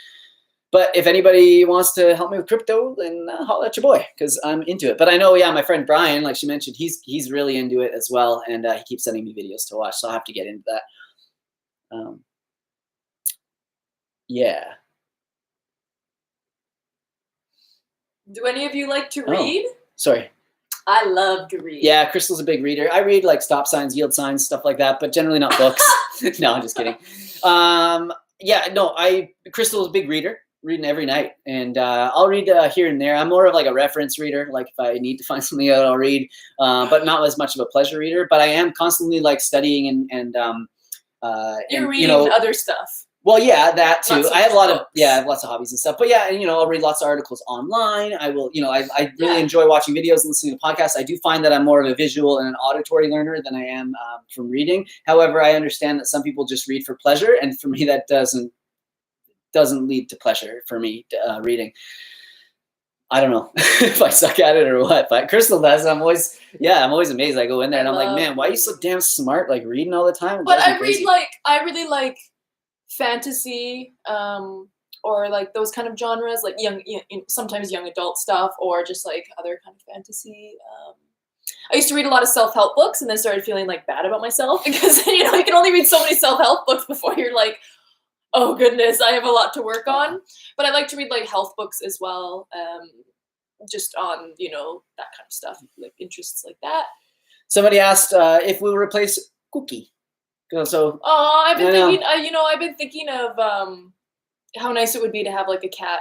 But if anybody wants to help me with crypto, then holler at your boy because I'm into it. But I know, yeah, my friend Brian, like she mentioned, he's really into it as well, and he keeps sending me videos to watch, so I'll have to get into that. Yeah. Do any of you like to read? Sorry. I love to read. Yeah, Crystal's a big reader. I read like stop signs, yield signs, stuff like that, but generally not books. No, I'm just kidding. Crystal's a big reader. Reading every night, and I'll read here and there. I'm more of like a reference reader. Like if I need to find something out, I'll read, but not as much of a pleasure reader. But I am constantly like studying and you're reading other stuff. Well, yeah, that too. I have I have lots of hobbies and stuff. But yeah, and I'll read lots of articles online. I will, I really enjoy watching videos and listening to podcasts. I do find that I'm more of a visual and an auditory learner than I am from reading. However, I understand that some people just read for pleasure, and for me, that doesn't lead to pleasure for me reading. I don't know if I suck at it or what, but Crystal does. I'm always amazed. I go in there and I'm like, man, why are you so damn smart? Like reading all the time. But I really like fantasy, or like those kind of genres, like sometimes young adult stuff, or just like other kind of fantasy. I used to read a lot of self-help books and then started feeling like bad about myself because, you can only read so many self-help books before you're like, oh goodness, I have a lot to work on. But I like to read like health books as well, just on, that kind of stuff, like interests like that. Somebody asked if we'll replace Cookie. So I've been thinking of how nice it would be to have like a cat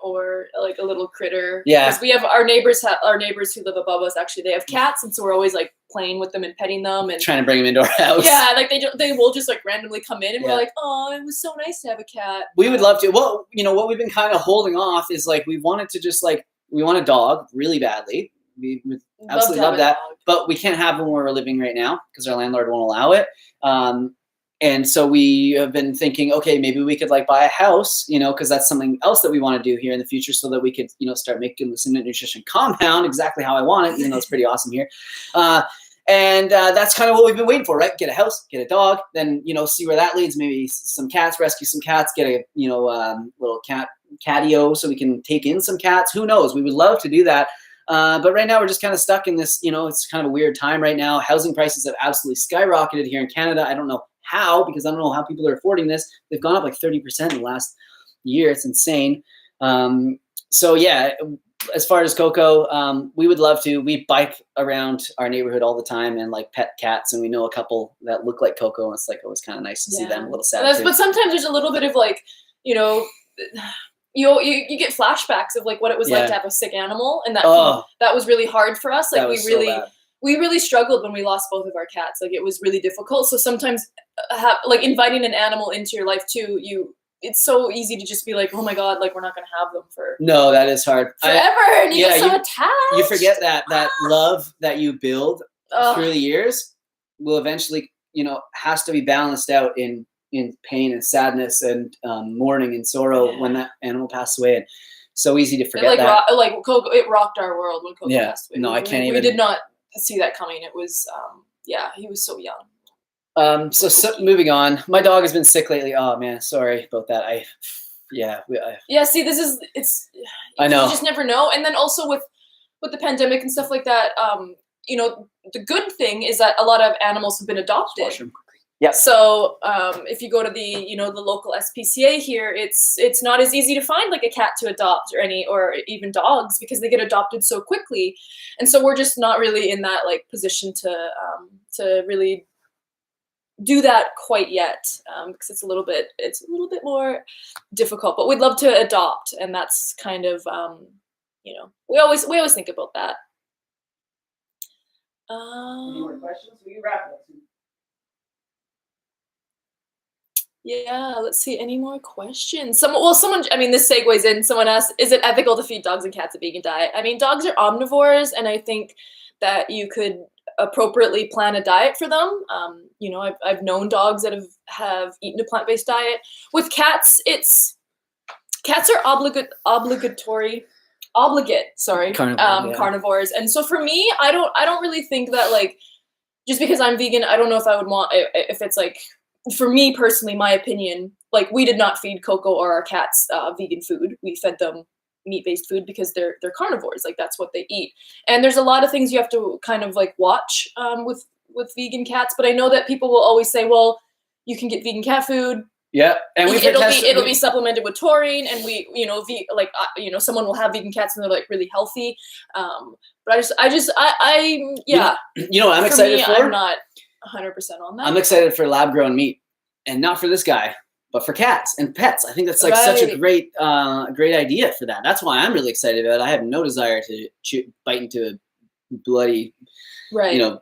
or like a little critter. Yeah. Because we have our neighbors who live above us, actually, they have cats, and so we're always like playing with them and petting them and trying to bring them into our house. Yeah, like they will just like randomly come in and we're like, oh, it was so nice to have a cat. We would love to. Well, what we've been kind of holding off is like we wanted to just like we want a dog really badly. We would absolutely love that, but we can't have one where we're living right now because our landlord won't allow it. And so we have been thinking, okay, maybe we could like buy a house, because that's something else that we want to do here in the future so that we could, start making the Simnett Nutrition compound exactly how I want it, even though it's pretty awesome here. And that's kind of what we've been waiting for, right? Get a house, get a dog, then, see where that leads. Maybe some cats, rescue some cats, get a, little catio so we can take in some cats. Who knows? We would love to do that. But right now we're just kind of stuck in this, it's kind of a weird time right now. Housing prices have absolutely skyrocketed here in Canada. I don't know how, because I don't know how people are affording this. They've gone up like 30% in the last year. It's insane. So yeah, as far as Coco, we would love to. We bike around our neighborhood all the time and like pet cats, and we know a couple that look like Coco, and it's like always kind of nice to see them. A little sad too. But sometimes there's a little bit of like, you get flashbacks of like what it was like to have a sick animal, and that was really hard for us. Like we really struggled when we lost both of our cats. Like it was really difficult. So sometimes like inviting an animal into your life too, it's so easy to just be like, oh my God, like we're not going to have them for. No, that is hard. Forever. And you get so attached. You forget that love that you build through the years will eventually, has to be balanced out in pain and sadness and mourning and sorrow when that animal passed away. And so easy to forget that. Like Coco, it rocked our world when Coco passed away. No, I can't even. We did not see that coming. It was, he was so young. So moving on, my dog has been sick lately. Oh man, sorry about that. See, it's I know. You just never know. And then also with the pandemic and stuff like that, the good thing is that a lot of animals have been adopted. Yeah. So if you go to the the local SPCA here, it's not as easy to find like a cat to adopt or even dogs, because they get adopted so quickly, and so we're just not really in that like position to really do that quite yet, because it's a little bit more difficult. But we'd love to adopt, and that's kind of we always think about that. Any more questions? We can wrap it up. Yeah, let's see. Any more questions? Someone. I mean, this segues in. Someone asked, "Is it ethical to feed dogs and cats a vegan diet?" I mean, dogs are omnivores, and I think that you could appropriately plan a diet for them. I've known dogs that have eaten a plant-based diet. With cats, cats are carnivores, and so for me, I don't really think that like just because I'm vegan, I don't know if I would want if it's like. For me personally, my opinion, like we did not feed Coco or our cats vegan food. We fed them meat-based food because they're carnivores. Like that's what they eat. And there's a lot of things you have to kind of like watch with vegan cats. But I know that people will always say, well, you can get vegan cat food. Yeah, and it'll be supplemented with taurine, and someone will have vegan cats and they're like really healthy. But yeah. You know what I'm excited for? I'm not 100% on that. I'm excited for lab-grown meat, and not for this guy, but for cats and pets. I think that's like such a great idea for that. That's why I'm really excited about it. I have no desire to bite into a bloody, and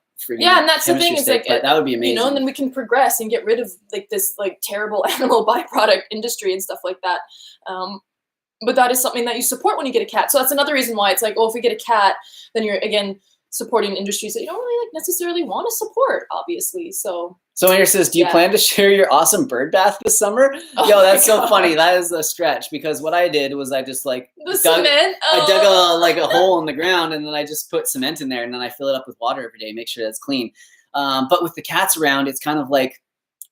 that's the thing. It's like that would be amazing. And then we can progress and get rid of like this like terrible animal byproduct industry and stuff like that. But that is something that you support when you get a cat. So that's another reason why it's like, if we get a cat, then you're again supporting industries that you don't really like necessarily want to support, obviously. So someone here says, do you plan to share your awesome bird bath this summer? That's so funny. That is a stretch, because what I did was I just like cement. I dug a hole in the ground, and then I just put cement in there, and then I fill it up with water every day, make sure that's clean. But with the cats around, it's kind of like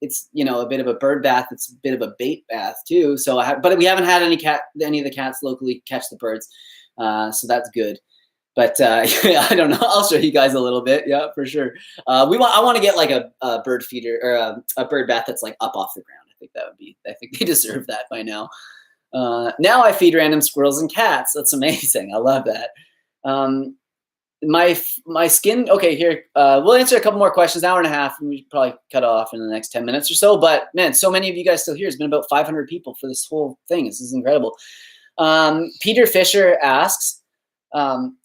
it's a bit of a bird bath. It's a bit of a bait bath too. So but we haven't had any of the cats locally catch the birds, so that's good. But I don't know. I'll show you guys a little bit. Yeah, for sure. I want to get like a bird feeder or a bird bath that's like up off the ground. I think they deserve that by now. Now I feed random squirrels and cats. That's amazing. I love that. My skin. Okay, here we'll answer a couple more questions. Hour and a half, and we probably cut off in the next 10 minutes or so. But man, so many of you guys still here. It's been about 500 people for this whole thing. This is incredible. Peter Fisher asks.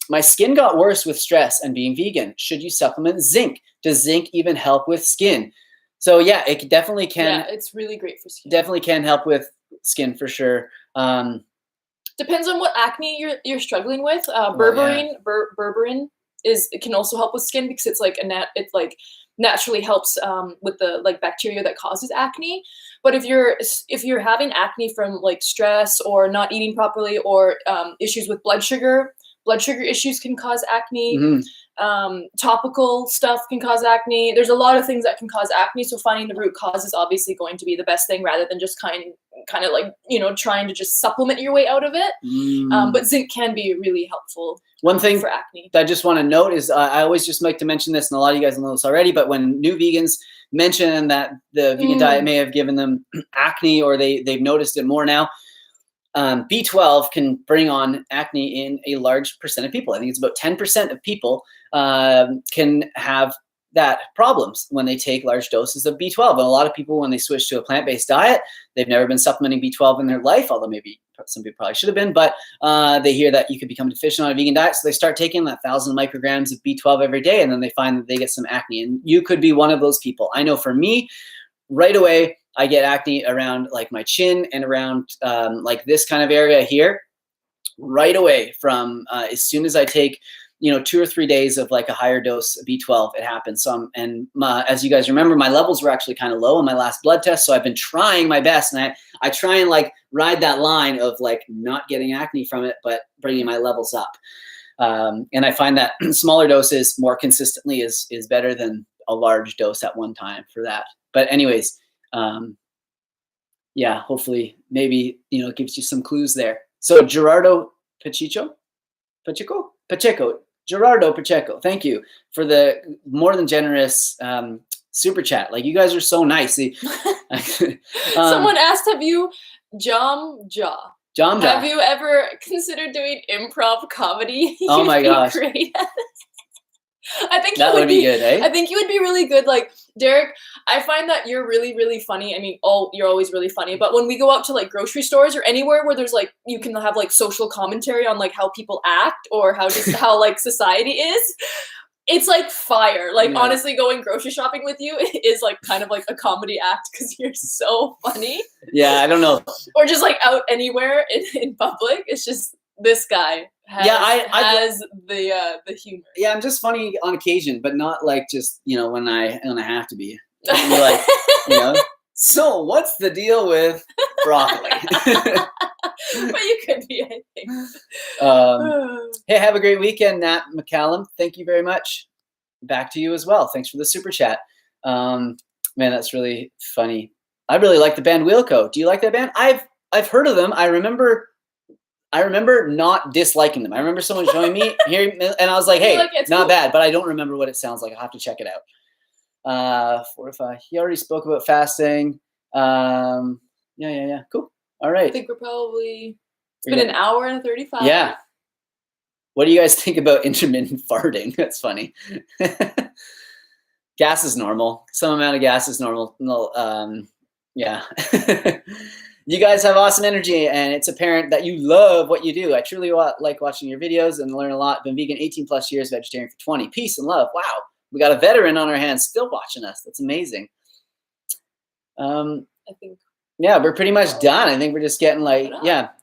My skin got worse with stress and being vegan. Should you supplement zinc? Does zinc even help with skin? So yeah, it definitely can. Yeah, it's really great for skin. Definitely can help with skin for sure. Depends on what acne you're struggling with. Berberine can also help with skin, because it's like naturally helps with the like bacteria that causes acne. But if you're having acne from like stress or not eating properly or issues with blood sugar issues can cause acne. Mm-hmm. Topical stuff can cause acne. There's a lot of things that can cause acne. So finding the root cause is obviously going to be the best thing, rather than just kind of like trying to just supplement your way out of it. But zinc can be really helpful. One thing for acne that I just want to note is I always just like to mention this, and a lot of you guys know this already, but when new vegans mention that the vegan diet may have given them acne, or they've noticed it more now, B12 can bring on acne in a large percent of people. I think it's about 10% of people can have that problems when they take large doses of B12. And a lot of people, when they switch to a plant-based diet, they've never been supplementing B12 in their life, although maybe some people probably should have been, but they hear that you could become deficient on a vegan diet. So they start taking that 1,000 micrograms of B12 every day, and then they find that they get some acne. And you could be one of those people. I know for me, right away, I get acne around like my chin and around like this kind of area here right away from as soon as I take 2 or 3 days of like a higher dose of B12, it happens. So as you guys remember, my levels were actually kind of low on my last blood test. So I've been trying my best, and I try and like ride that line of like not getting acne from it, but bringing my levels up. And I find that smaller doses more consistently is better than a large dose at one time for that. But anyways, yeah, hopefully maybe, it gives you some clues there. So Gerardo Pacheco, Gerardo Pacheco, thank you for the more than generous super chat. Like, you guys are so nice. Someone asked, have you have you ever considered doing improv comedy? Oh my gosh. Great at it. I think that would be good, eh? I think you would be really good. Like, Derek, I find that you're really, really funny. I mean, you're always really funny. But when we go out to like grocery stores or anywhere where there's like, you can have like social commentary on like how people act or how how like society is, it's like fire. Like, honestly, going grocery shopping with you is like kind of like a comedy act because you're so funny. Yeah, I don't know. Or just like out anywhere in public. It's just, this guy has the humor. Yeah, I'm just funny on occasion, but not like just, when I have to be. Like, so what's the deal with broccoli? But you could be, I think. Hey, have a great weekend, Nat McCallum. Thank you very much. Back to you as well. Thanks for the super chat. Man, that's really funny. I really like the band Wilco. Do you like that band? I've heard of them. I remember not disliking them. I remember someone showing me here, and I was like, hey, not bad, but I don't remember what it sounds like. I'll have to check it out. 4 or 5. He already spoke about fasting. Yeah. Cool. All right. I think it's been an hour and 35. Yeah. What do you guys think about intermittent farting? That's funny. Gas is normal. Some amount of gas is normal. Yeah. You guys have awesome energy, and it's apparent that you love what you do. I truly like watching your videos and learn a lot. Been vegan 18 plus years, vegetarian for 20. Peace and love. Wow. We got a veteran on our hands still watching us. That's amazing. I think. Yeah, we're pretty much done. I think we're just getting like,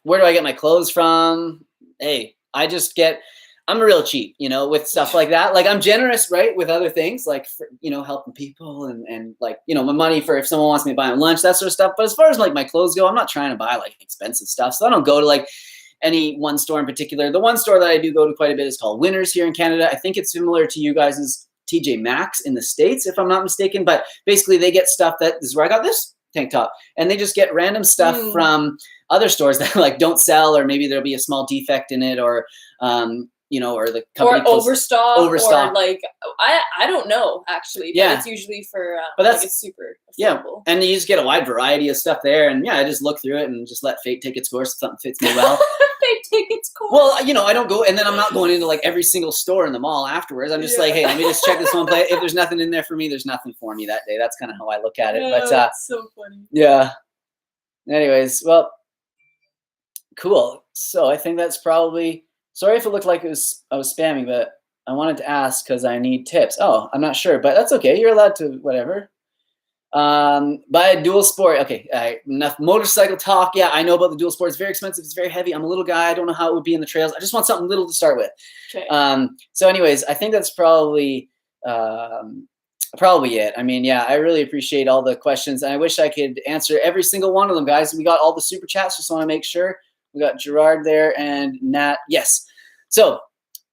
where do I get my clothes from? Hey, I'm real cheap, with stuff like that. Like, I'm generous, right, with other things, like, for, helping people and like, my money for if someone wants me to buy them lunch, that sort of stuff. But as far as like my clothes go, I'm not trying to buy like expensive stuff. So I don't go to like any one store in particular. The one store that I do go to quite a bit is called Winners here in Canada. I think it's similar to you guys' TJ Maxx in the States, if I'm not mistaken. But basically they get stuff this is where I got this tank top, and they just get random stuff from other stores that like don't sell, or maybe there'll be a small defect in it, or or the company overstock, or like I don't know actually. But it's usually for but that's like it's super affordable. And you just get a wide variety of stuff there, and I just look through it and just let fate take its course if something fits me well. Fate take its course. Well, I don't go, and then I'm not going into like every single store in the mall afterwards. I'm just like, hey, let me just check this one place. If there's nothing in there for me, there's nothing for me that day. That's kind of how I look at it. But that's so funny. Yeah. Anyways, well, cool. So I think that's probably. Sorry if it looked like I was spamming, but I wanted to ask because I need tips. Oh, I'm not sure, but that's okay. You're allowed to whatever. Buy a dual sport. Okay, enough motorcycle talk. Yeah, I know about the dual sport. It's very expensive. It's very heavy. I'm a little guy. I don't know how it would be in the trails. I just want something little to start with. Okay. So anyways, I think that's probably it. I mean, I really appreciate all the questions, and I wish I could answer every single one of them, guys. We got all the super chats. Just want to make sure. We got Gerard there and Nat. Yes. So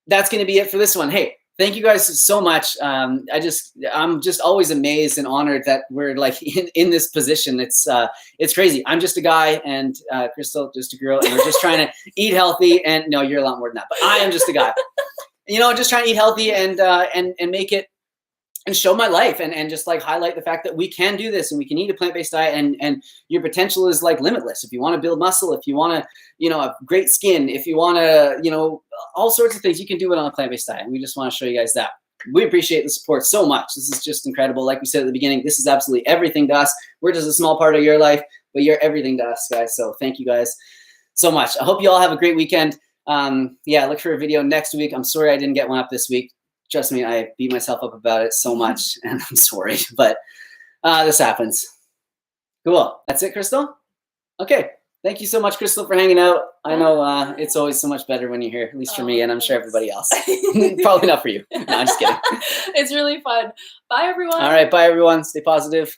that's going to be it for this one. Hey, thank you guys so much. I'm just always amazed and honored that we're like in this position. It's crazy. I'm just a guy, and Crystal just a girl, and we're just trying to eat healthy. And no, you're a lot more than that, but I am just a guy, just trying to eat healthy and make it and show my life and just like highlight the fact that we can do this and we can eat a plant-based diet and your potential is like limitless. If you want to build muscle, if you want to, have great skin, if you want to, all sorts of things, you can do it on a plant-based diet. And we just want to show you guys that. We appreciate the support so much. This is just incredible. Like we said at the beginning, this is absolutely everything to us. We're just a small part of your life, but you're everything to us, guys. So thank you guys so much. I hope you all have a great weekend. Look for a video next week. I'm sorry I didn't get one up this week. Trust me, I beat myself up about it so much, and I'm sorry, but this happens. Cool. That's it, Crystal? Okay. Thank you so much, Crystal, for hanging out. I know it's always so much better when you're here, at least for me, and I'm sure everybody else. Probably not for you. No, I'm just kidding. It's really fun. Bye, everyone. All right. Bye, everyone. Stay positive.